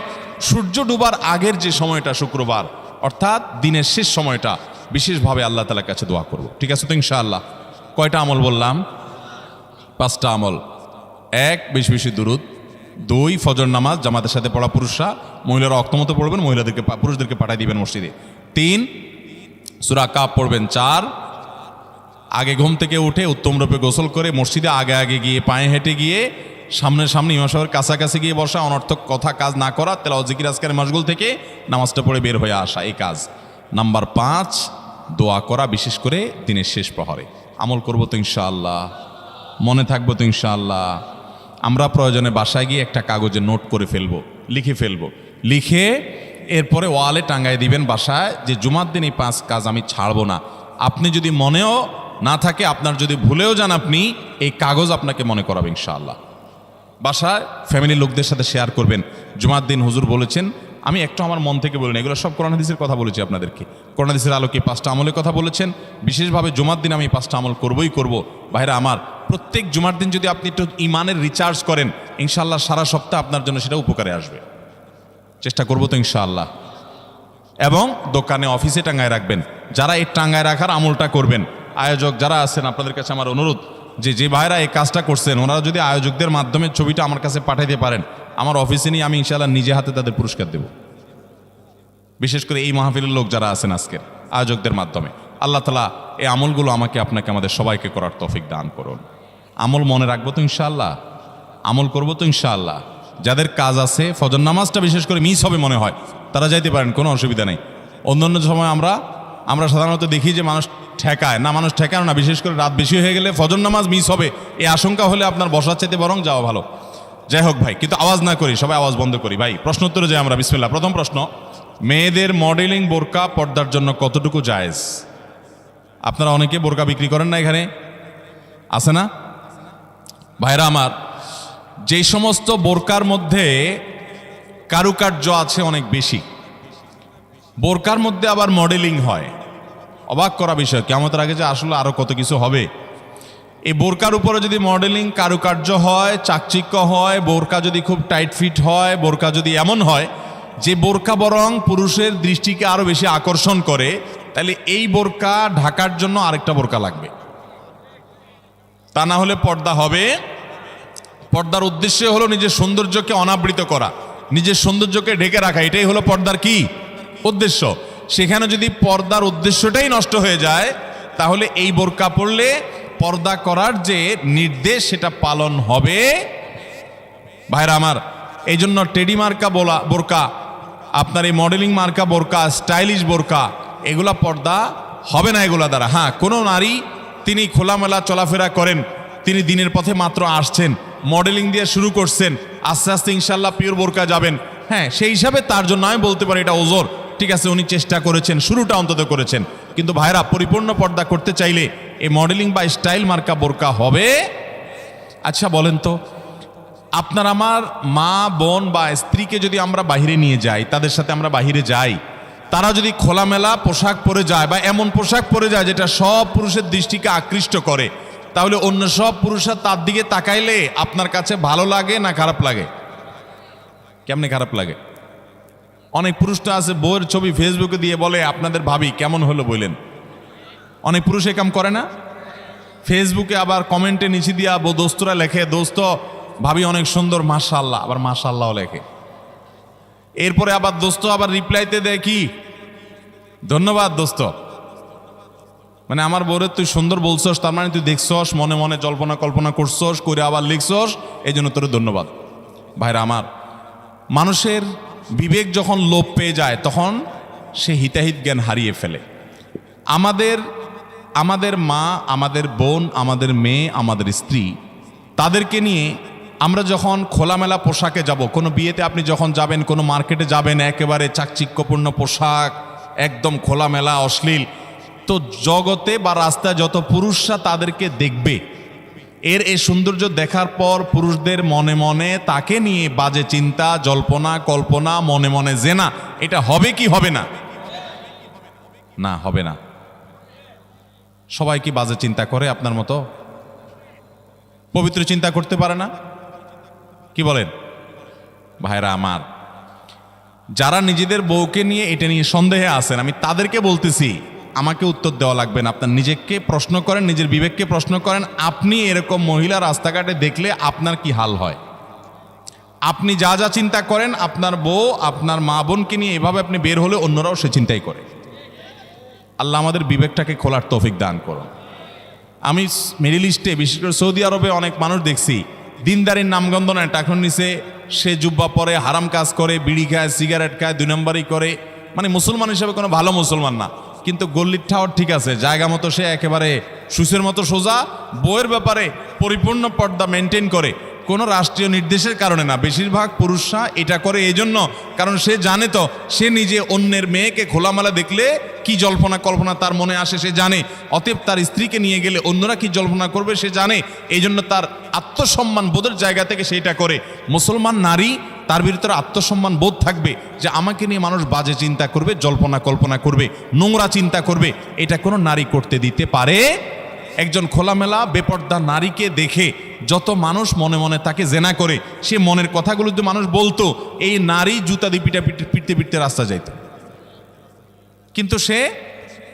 সূর্য ডুবার আগের যে সময়টা শুক্রবার, অর্থাৎ দিনের শেষ সময়টা, বিশেষভাবে আল্লাহ তাআলার কাছে দোয়া করব। ঠিক আছে তো ইনশাআল্লাহ? কয়টা আমল বললাম? 5টা আমল। 1, বেশি বেশি দুরুদ। 2, ফজর নামাজ জামাতের সাথে পড়া পুরুষরা, মহিলারা অক্তমতো পড়বেন, পুরুষদেরকে পাঠিয়ে দিবেন মসজিদে। 3, সূরা কাফ পড়বেন। 4, আগে ঘুম থেকে উঠে উত্তম রূপে গোসল করে মসজিদে আগে আগে গিয়ে পায়ে হেঁটে গিয়ে সামনে ইমাম সাহেবের কাছাকাছি গিয়ে বসা, অনর্থক কথা কাজ না করা, তেলাওয়াত জিকির আজকারের মশগুল থেকে নামাজটা পড়ে বের হয়ে আসা, এই কাজ। নাম্বার 5, দোয়া করা, বিশেষ করে দিনের শেষ প্রহরে। আমল করবো তো ইনশাআল্লাহ? মনে থাকবো তো ইনশাআল্লাহ? আমরা প্রয়োজনে বাসায় গিয়ে একটা কাগজে নোট করে ফেলবো, লিখে ফেলবো, লিখে এরপরে ওয়ালে টাঙ্গায় দিবেন বাসায় যে জুমার দিন এই 5 কাজ আমি ছাড়বো না। আপনি যদি মনেও না থাকে, আপনার যদি ভুলেও যান, আপনি এই কাগজ আপনাকে মনে করাবে ইনশাআল্লাহ। বাসায় ফ্যামিলির লোকদের সাথে শেয়ার করবেন, জুমার দিন হুজুর বলেছেন, আমি একটু আমার মন থেকে বলিনি, এগুলো সব কোরআন হাদিসের কথা বলেছি আপনাদেরকে। কোরআন হাদিসের আলোকে 5টা আমলের কথা বলেছেন, বিশেষভাবে জুমার দিন আমি 5টা আমল করবই করব। ভাইরা আমার, প্রত্যেক জুমার দিন যদি আপনি একটু ইমানের রিচার্জ করেন, ইনশাআল্লাহ সারা সপ্তাহ আপনার জন্য সেটা উপকারে আসবে। চেষ্টা করবো তো ইনশাআল্লাহ। এবং দোকানে অফিসে টাঙ্গায় রাখবেন। যারা এই টাঙ্গায় রাখার আমলটা করবেন, আয়োজক যারা আছেন, আপনাদের কাছে আমার অনুরোধ যে ভাইরা এই কাজটা করছেন, ওনারা যদি আয়োজকদের মাধ্যমে ছবিটা আমার কাছে পাঠাইতে পারেন, আমার অফিসে নিয়ে আমি ইনশাআল্লাহ নিজে হাতে তাদের পুরস্কার দেব। বিশেষ করে এই মাহফিলের লোক যারা আছেন আজকের, আয়োজকদের মাধ্যমে। আল্লাহ তাআলা এই আমলগুলো আমাকে আপনাকে আমাদের সবাইকে করার তৌফিক দান করুন। আমল মনে রাখবো তো ইনশাআল্লাহ? আমল করবো তো ইনশাআল্লাহ? যাদের কাজ আছে, ফজর নামাজটা বিশেষ করে মিস হবে মনে হয়, তারা যাইতে পারেন, কোনো অসুবিধা নেই। অন্যান্য সময় আমরা সাধারণত দেখি যে মানুষ ঠেকায় না, মানুষ ঠেকানো না, বিশেষ করে রাত বেশি হয়ে গেলে ফজর নামাজ মিস হবে এই আশঙ্কা হলে আপনার বসার চাইতে বরং যাওয়া ভালো। যাই হোক ভাই, কিন্তু আওয়াজ না করি, সবাই আওয়াজ বন্ধ করি ভাই। প্রশ্ন উত্তরে যাই আমরা, বিসমিল্লাহ। প্রথম প্রশ্ন, মেয়েদের মডেলিং বোরকা পর্দার জন্য কতটুকু জায়েজ? আপনারা অনেকে বোরকা বিক্রি করেন না, এখানে আছে না ভাইরা আমার? যেই সমস্ত বোরকার মধ্যে কারুকার্য আছে অনেক বেশি, বোরকার মধ্যে আবার মডেলিং হয়, অবাক করা বিষয়, কিয়ামতের আগে যে আসলে আরো কত কিছু হবে। এই বোরকার উপরে যদি মডেলিং কারুকার্য হয়, চাকচিক্য হয়, বোরকা যদি খুব টাইট ফিট হয়, বোরকা যদি এমন হয় যে বোরকা বরং পুরুষের দৃষ্টিকে আরো বেশি আকর্ষণ করে, তাহলে এই বোরকা ঢাকার জন্য আরেকটা বোরকা লাগবে। তা না হলে পর্দা হবে। পর্দার উদ্দেশ্য হলো নিজের সৌন্দর্যকে অনাবৃত করা, নিজের সৌন্দর্যকে ঢেকে রাখা, এটাই হলো পর্দার কি উদ্দেশ্য। সেখানে যদি পর্দার উদ্দেশ্যটাই নষ্ট হয়ে যায়, তাহলে এই বোরকা পরলে পর্দা করার যে নির্দেশ সেটা পালন হবে ভাইরা আমার। এই জন্য টেডি মার্কা বোরকা, আপনার এই মডেলিং মার্কা বোরকা, স্টাইলিশ বোরকা, এগুলা পর্দা হবে না এগুলা দ্বারা। হ্যাঁ, কোনো নারী তিনি খোলামেলা চলাফেরা করেন, তিনি দিনের পথে মাত্র আসছেন, মডেলিং দিয়ে শুরু করছেন, আস্তে আস্তে ইনশাল্লাহ পিওর বোরকা যাবেন, হ্যাঁ, সেই হিসাবে তার জন্য আমি বলতে পারি এটা ওজোর, ঠিক আছে, উনি চেষ্টা করেছেন, শুরুটা অন্তত করেছেন। কিন্তু ভাইরা, পরিপূর্ণ পর্দা করতে চাইলে এই মডেলিং বা স্টাইল মার্কা বোরকা হবে। আচ্ছা বলেন তো, আপনার আমার মা বোন বা স্ত্রীকে যদি আমরা বাহিরে নিয়ে যাই, তাদের সাথে আমরা বাহিরে যাই, তারা যদি খোলামেলা পোশাক পরে যায় বা এমন পোশাক পরে যায় যেটা সব পুরুষের দৃষ্টিকে আকৃষ্ট করে, তাহলে অন্য সব পুরুষরা তার দিকে তাকাইলে আপনার কাছে ভালো লাগে না খারাপ লাগে? কেমনে খারাপ লাগে? অনেক পুরুষটা আছে বউয়ের ছবি ফেসবুকে দিয়ে বলে আপনাদের ভাবি কেমন হলো বললেন। অনেক পুরুষ এ কাম করে না? ফেসবুকে আবার কমেন্টে নিচে দিয়া দোস্তরা লেখে, দোস্ত ভাবি অনেক সুন্দর, মাশাআল্লাহ, আবার মাশাআল্লাহ লেখে। এরপরে আবার দোস্ত আবার রিপ্লাইতে দেয় কি, ধন্যবাদ দোস্ত, মানে আমার বউরে তুই সুন্দর বলছস, তার মানে তুই দেখছস, মনে মনে জল্পনা কল্পনা করছস, করে আবার লিখছস, এই জন্য তোর ধন্যবাদ। ভাইরা আমার, মানুষের বিবেক যখন লোপ পেয়ে যায় তখন সে হিতাহিত জ্ঞান হারিয়ে ফেলে। আমাদের মা, আমাদের বোন, আমাদের মেয়ে, আমাদের স্ত্রী, তাদেরকে নিয়ে আমরা যখন খোলামেলা পোশাকে যাব, কোনো বিয়েতে আপনি যখন যাবেন, কোনো মার্কেটে যাবেন, একেবারে চাকচিক্যপূর্ণ পোশাক, একদম খোলামেলা অশ্লীল, তো জগতে বা রাস্তায় যত পুরুষরা তাদেরকে দেখবে, এই সৌন্দর্য দেখার পর পুরুষদের মনে মনে তাকে নিয়ে বাজে চিন্তা, জল্পনা কল্পনা, মনে মনে জেনা, এটা হবে কি হবে না? না, হবে না। সবাই কি বাজে চিন্তা করে আপনার মতো? পবিত্র চিন্তা করতে পারে না? কি বলেন ভাইরা আমার? যারা নিজেদের বউকে নিয়ে এটা নিয়ে সন্দেহে আছেন, আমি তাদেরকে বলতেছি, আমাকে উত্তর দেওয়া লাগবে না, আপনার নিজেকে প্রশ্ন করেন, নিজের বিবেককে প্রশ্ন করেন। আপনি এরকম মহিলা রাস্তাঘাটে দেখলে আপনার কি হাল হয়? আপনি যা যা চিন্তা করেন, আপনার বউ, আপনার মা বোনকে নিয়ে এভাবে আপনি বের হলে অন্যরাও সে চিন্তাই করে। আল্লাহ আমাদের বিবেকটাকে খোলার তৌফিক দান করুন। আমি মিডল ইস্টে, বিশেষ করে সৌদি আরবে অনেক মানুষ দেখছি, দিনদারির নামগন্ধ নেয়, টাকুর নিচে সে জুব্বা পরে, হারাম কাজ করে, বিড়ি খায়, সিগারেট খায়, 2 নম্বরই করে, মানে মুসলমান হিসেবে কোনো ভালো মুসলমান না। কিন্তু গল্লির ঠাওয়ার ঠিক আছে, জায়গা মতো সে একেবারে সুসের মতো সোজা, বইয়ের ব্যাপারে পরিপূর্ণ পর্দা মেনটেন করে, কোনো রাষ্ট্রীয় নির্দেশের কারণে না। বেশিরভাগ পুরুষরা এটা করে এই জন্য, কারণ সে জানে তো সে নিজে অন্যের মেয়েকে খোলামেলা দেখলে কি জল্পনা কল্পনা তার মনে আসে সে জানে, অতএব তার স্ত্রীকে নিয়ে গেলে অন্যরা কি জল্পনা করবে সে জানে, এই জন্য তার আত্মসম্মান বোধের জায়গা থেকে সেটা করে। মুসলমান নারী, তার ভিতরে আত্মসম্মান বোধ থাকবে যে আমাকে নিয়ে মানুষ বাজে চিন্তা করবে, জল্পনা কল্পনা করবে, নোংরা চিন্তা করবে, এটা কোনো নারী করতে দিতে পারে? একজন খোলামেলা বেপর্দা নারীকে দেখে যত মানুষ মনে মনে তাকে জেনা করে, সে মনের কথাগুলো যদি মানুষ বলতো, এই নারী জুতা দিয়ে পিটতে পিটতে রাস্তা যাইত। কিন্তু সে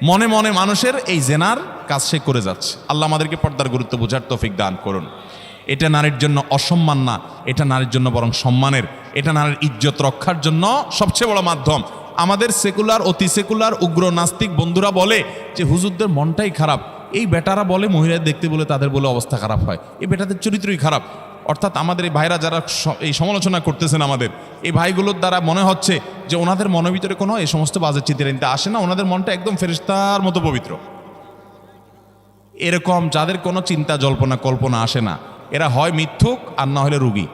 মনে মনে মানুষের এই জেনার কাজ সে করে যাচ্ছে। আল্লাহ আমাদেরকে পর্দার গুরুত্ব বোঝার তৌফিক দান করুন। এটা নারীর জন্য অসম্মান না, এটা নারীর জন্য বরং সম্মানের, এটা নারীর ইজ্জত রক্ষার জন্য সবচেয়ে বড় মাধ্যম। আমাদের সেকুলার, অতি সেকুলার, উগ্র নাস্তিক বন্ধুরা বলে যে হুজুরদের মনটাই খারাপ, এই বেটারা বলে মহিলা দেখতে বলে তাদের বলে অবস্থা খারাপ হয়, এই বেটাদের চরিত্রই খারাপ। অর্থাৎ আমাদের এই ভাইরা যারা এই সমালোচনা করতেছেন, আমাদের এই ভাইগুলোর দ্বারা মনে হচ্ছে যে ওনাদের মনের ভিতরে কোনো এই সমস্ত বাজে চিন্তা আসে না, ওনাদের মনটা একদম ফেরেশতার মতো পবিত্র। এরকম যাদের কোনো চিন্তা জল্পনা কল্পনা আসে না, এরা হয় মিথ্যুক আর না হলে রুগী।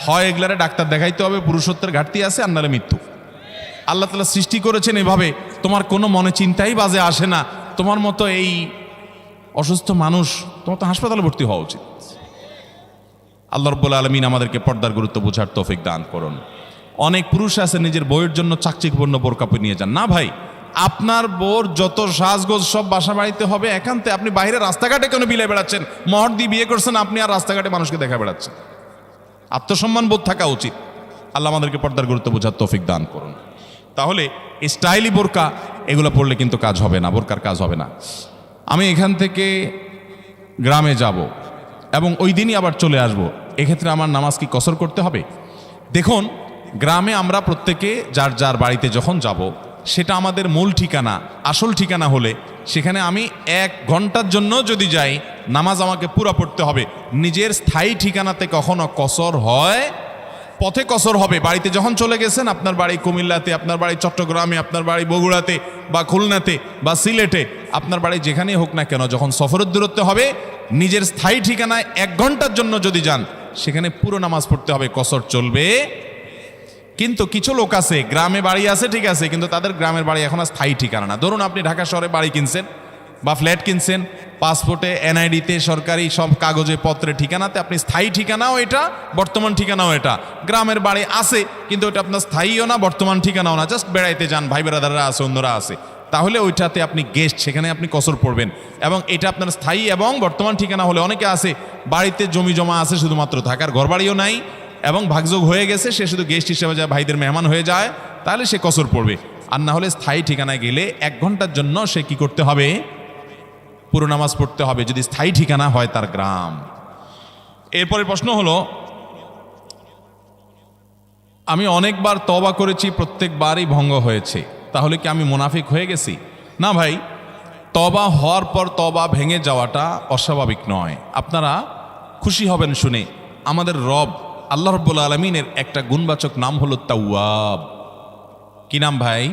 হয় এগুলারে ডাক্তার দেখাইতে হবে, পুরুষত্বের ঘাটতি আছে, আর নাহলে মৃত্যু। আল্লাহ তাআলা সৃষ্টি করেছেন এভাবে, তোমার কোনো মনে চিন্তাই বাজে আসে না, তোমার মতো এই অসুস্থ মানুষ, তোমার তো হাসপাতালে ভর্তি হওয়া উচিত। আল্লাহ রাব্বুল আলামিন আমাদেরকে পর্দার গুরুত্ব বোঝার তৌফিক দান করুন। অনেক পুরুষ আছে নিজের বউয়ের জন্য চাকচিক্যপূর্ণ বোরকা পরে নিয়ে যান। না ভাই, আপনার বউর যত সাজগোজ সব বাসা বাড়িতে হবে একান্তে। আপনি বাইরে রাস্তাঘাটে কেন বিলে বেড়াচ্ছেন? মহর দিয়ে বিয়ে করছেন আপনি, আর রাস্তাঘাটে মানুষকে দেখা বেড়াচ্ছেন। আত্মসম্মান বোধ থাকা উচিত। আল্লাহ আমাদেরকে পর্দার গুরুত্ব বোঝার তৌফিক দান করুন। তাহলে স্টাইলি বোরকা এগুলো পড়লে কিন্তু কাজ হবে না, বোরকার কাজ হবে না। আমি এখান থেকে গ্রামে যাব এবং ওই দিনই আবার চলে আসব, এক্ষেত্রে আমার নামাজ কি কসর করতে হবে? দেখুন, গ্রামে আমরা প্রত্যেকে যার যার বাড়িতে যখন যাব, সেটা আমাদের মূল ঠিকানা, আসল ঠিকানা হলে সেখানে আমি 1 ঘন্টার জন্য যদি যাই, নামাজ আমাকে পুরা পড়তে হবে। নিজের স্থায়ী ঠিকানাতে কখনো কসর হয়? পথে কসর হবে। বাড়িতে যখন চলে গেছেন, আপনার বাড়ি কুমিল্লাতে, আপনার বাড়ি চট্টগ্রামে, আপনার বাড়ি বগুড়াতে বা খুলনাতে বা সিলেটে, আপনার বাড়ি যেখানেই হোক না কেন, যখন সফরের দূরত্ব হবে, নিজের স্থায়ী ঠিকানায় 1 ঘন্টার জন্য যদি যান, সেখানে পুরো নামাজ পড়তে হবে, কসর চলবে। কিন্তু কিছু লোক আছে, গ্রামে বাড়ি আছে ঠিক আছে, কিন্তু তাদের গ্রামের বাড়ি এখন আর স্থায়ী ঠিকানা না। ধরুন আপনি ঢাকা শহরে বাড়ি কিনছেন বা ফ্ল্যাট কিনছেন, পাসপোর্টে, এনআইডিতে, সরকারি সব কাগজে পত্রে ঠিকানাতে আপনি স্থায়ী ঠিকানাও এটা, বর্তমান ঠিকানাও এটা। গ্রামের বাড়ি আছে কিন্তু ওটা আপনার স্থায়ীও না, বর্তমান ঠিকানাও না, জাস্ট বেড়াইতে যান, ভাই বেড়াদাররা আছে, অন্যরা আছে, তাহলে ওইটাতে আপনি গেস্ট, সেখানে আপনি কসর পড়বেন। এবং এটা আপনার স্থায়ী এবং বর্তমান ঠিকানা হলে, অনেকে আছে বাড়িতে জমি জমা আছে, শুধুমাত্র থাকার ঘরবাড়িও নাই এবং ভাগযোগ হয়ে গেছে, সে শুধু গেস্ট হিসেবে যায়, ভাইদের মেহমান হয়ে যায়, তাহলে সে কসর পড়বে। আর না হলে স্থায়ী ঠিকানায় গেলে 1 ঘন্টার জন্য সে কি করতে হবে? পুরো নামাজ পড়তে হবে, যদি স্থায়ী ঠিকানা হয় তার গ্রাম। এরপরে প্রশ্ন হলো, আমি অনেকবার তওবা করেছি, প্রত্যেকবারই ভঙ্গ হয়েছে, তাহলে কি আমি মুনাফিক হয়ে গেছি? না ভাই, তওবা হওয়ার পর তওবা ভেঙে যাওয়াটা অস্বাভাবিক নয়। আপনারা খুশি হবেন শুনে, আমাদের রব আল্লাহ রাব্বুল আলামিনের একটা গুণবাচক নাম হলো তাওয়াব। কি নাম ভাই?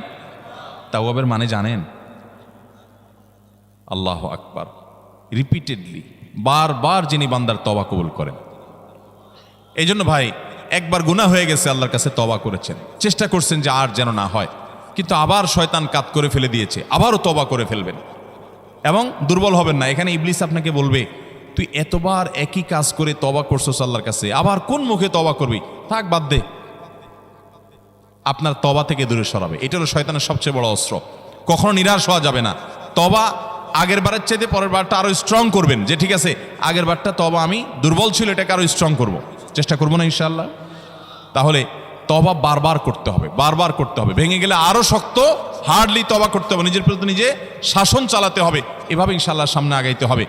তাওয়াবের মানে জানেন? আল্লাহু আকবার। রিপিটেডলি, বারবার যিনি বান্দার তওবা কবুল করেন। এই জন্য ভাই, একবার গুনাহ হয়ে গেছে, আল্লাহর কাছে তওবা করেছেন, চেষ্টা করছেন যে আর যেন না হয়, কিন্তু আবার শয়তান কাত করে ফেলে দিয়েছে, আবারও তওবা করে ফেলবেন এবং দুর্বল হবেন না। এখানে ইবলিস আপনাকে বলবে, তুই এতবার একই কাজ করে তওবা করছস আল্লাহর কাছে, আবার কোন মুখে তওবা করবি? থাক, বাদ দে। আপনার তওবা থেকে দূরে সরাবে। এটা হলো শয়তানের সবচেয়ে বড় অস্ত্র। কখনো নিরাশ হওয়া যাবে না। তওবা আগের বারের চাইতে পরের বারটা আরো স্ট্রং করবেন, যে ঠিক আছে আগের বারটা তওবা আমি দুর্বল ছিল, এটাকে আরো স্ট্রং করব, চেষ্টা করবো না ইনশাআল্লাহ। তাহলে তওবা বারবার করতে হবে, বারবার করতে হবে। ভেঙে গেলে আরো শক্ত, হার্ডলি তওবা করতে হবে, নিজের প্রতি নিজে শাসন চালাতে হবে। এভাবে ইনশাআল্লাহ সামনে আগাইতে হবে।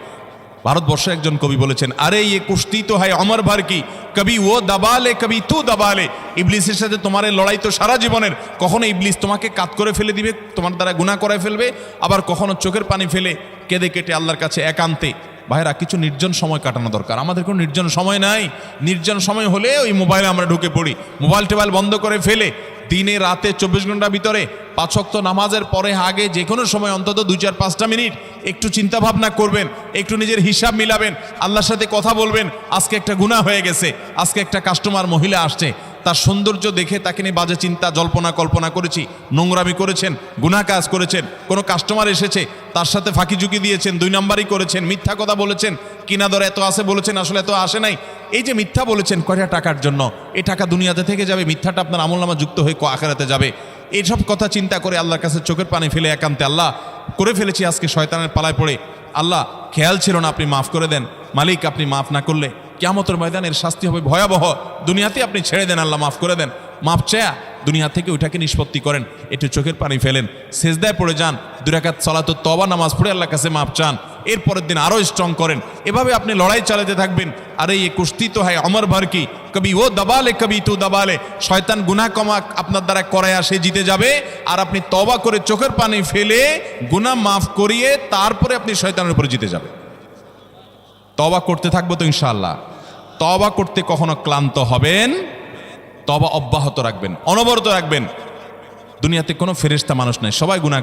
ভারতবর্ষে একজন কবি বলেছেন, আরে ইয়ে কুস্তি তো হয় অমর ভর কি, কবি ও দাবালে কবি তু দাবালে। ইবলিসের সাথে তোমার এই লড়াই তো সারা জীবনের। কখনো ইবলিস তোমাকে কাত করে ফেলে দিবে, তোমার দ্বারা গুনাহ করায় ফেলবে, আবার কখনো চোখের পানি ফেলে কেঁদে কেটে আল্লাহর কাছে একান্তে। ভাইরা, কিছু নির্জন সময় কাটানো দরকার। আমাদের কোনো নির্জন সময় নাই। নির্জন সময় হলে ওই মোবাইলে আমরা ঢুকে পড়ি, মোবাইল টোবাইল বন্ধ করে ফেলে দিনে রাতে 24 ঘন্টার ভিতরে 5 ওয়াক্ত নামাজের পরে আগে যে কোনো সময় অন্তত 2-4-5টা মিনিট একটু চিন্তা ভাবনা করবেন, একটু নিজের হিসাব মিলাবেন, আল্লাহর সাথে কথা বলবেন। আজকে একটা গুনাহ হয়ে গেছে, আজকে একটা কাস্টমার মহিলা আসছে, তার সৌন্দর্য দেখে তাকে নিয়ে বাজে চিন্তা জল্পনা কল্পনা করেছি, নোংরামি করেছেন, গুনাহ কাজ করেছেন। কোনো কাস্টমার এসেছে, তার সাথে ফাঁকি ঝুঁকি দিয়েছেন, 2 নাম্বারই করেছেন, মিথ্যা কথা বলেছেন, কিনা দর এত আছে বলেছেন, আসলে এত আসে নাই। এই যে মিথ্যা বলেছেন কয়টা টাকার জন্য, এই টাকা দুনিয়াতে থেকে যাবে, মিথ্যাটা আপনার আমলনামা যুক্ত হয়ে আখিরাতে যাবে। এইসব কথা চিন্তা করে আল্লাহর কাছে চোখের পানি ফেলে একান্তে, আল্লাহ করে ফেলেছি আজকে শয়তানের পালায় পড়ে, আল্লাহ খেয়াল ছিল না, আপনি মাফ করে দেন। মালিক, আপনি মাফ না করলে কিয়ামতের ময়দানের শাস্তি হবে ভয়াবহ। দুনিয়াতে আপনি ছেড়ে দেন, আল্লাহ মাফ করে দেন। মাফ চায়া দুনিয়া থেকে ওইটাকে নিষ্পত্তি করেন, একটু চোখের পানি ফেলেন, সেজদায় পড়ে যান, 2 রাকাত সালাতুত তওবা নামাজ পড়ে আল্লাহর কাছে মাফ চান, এরপরের দিন আরো স্ট্রং করেন। এভাবে আপনি লড়াই চালাতে থাকবেন। আরে এই কুস্তি তো হয় অমর ভর কি, কবি ও দাবালে কবি তু দাবালে। শয়তান গুনাহ কমা আপনার দ্বারা করায় সে জিতে যাবে, আর আপনি তওবা করে চোখের পানি ফেলে গুনাহ মাফ করিয়ে তারপরে আপনি শয়তানের উপরে জিতে যাবেন। তওবা করতে থাকবো তো ইনশাআল্লাহ। তওবা করতে কখনো ক্লান্ত হবেন, তওবা অব্যাহত রাখবেন, অনবরত রাখবেন। দুনিয়াতে কোনো ফেরেশতা মানুষ নাই, সবাই গুনাহ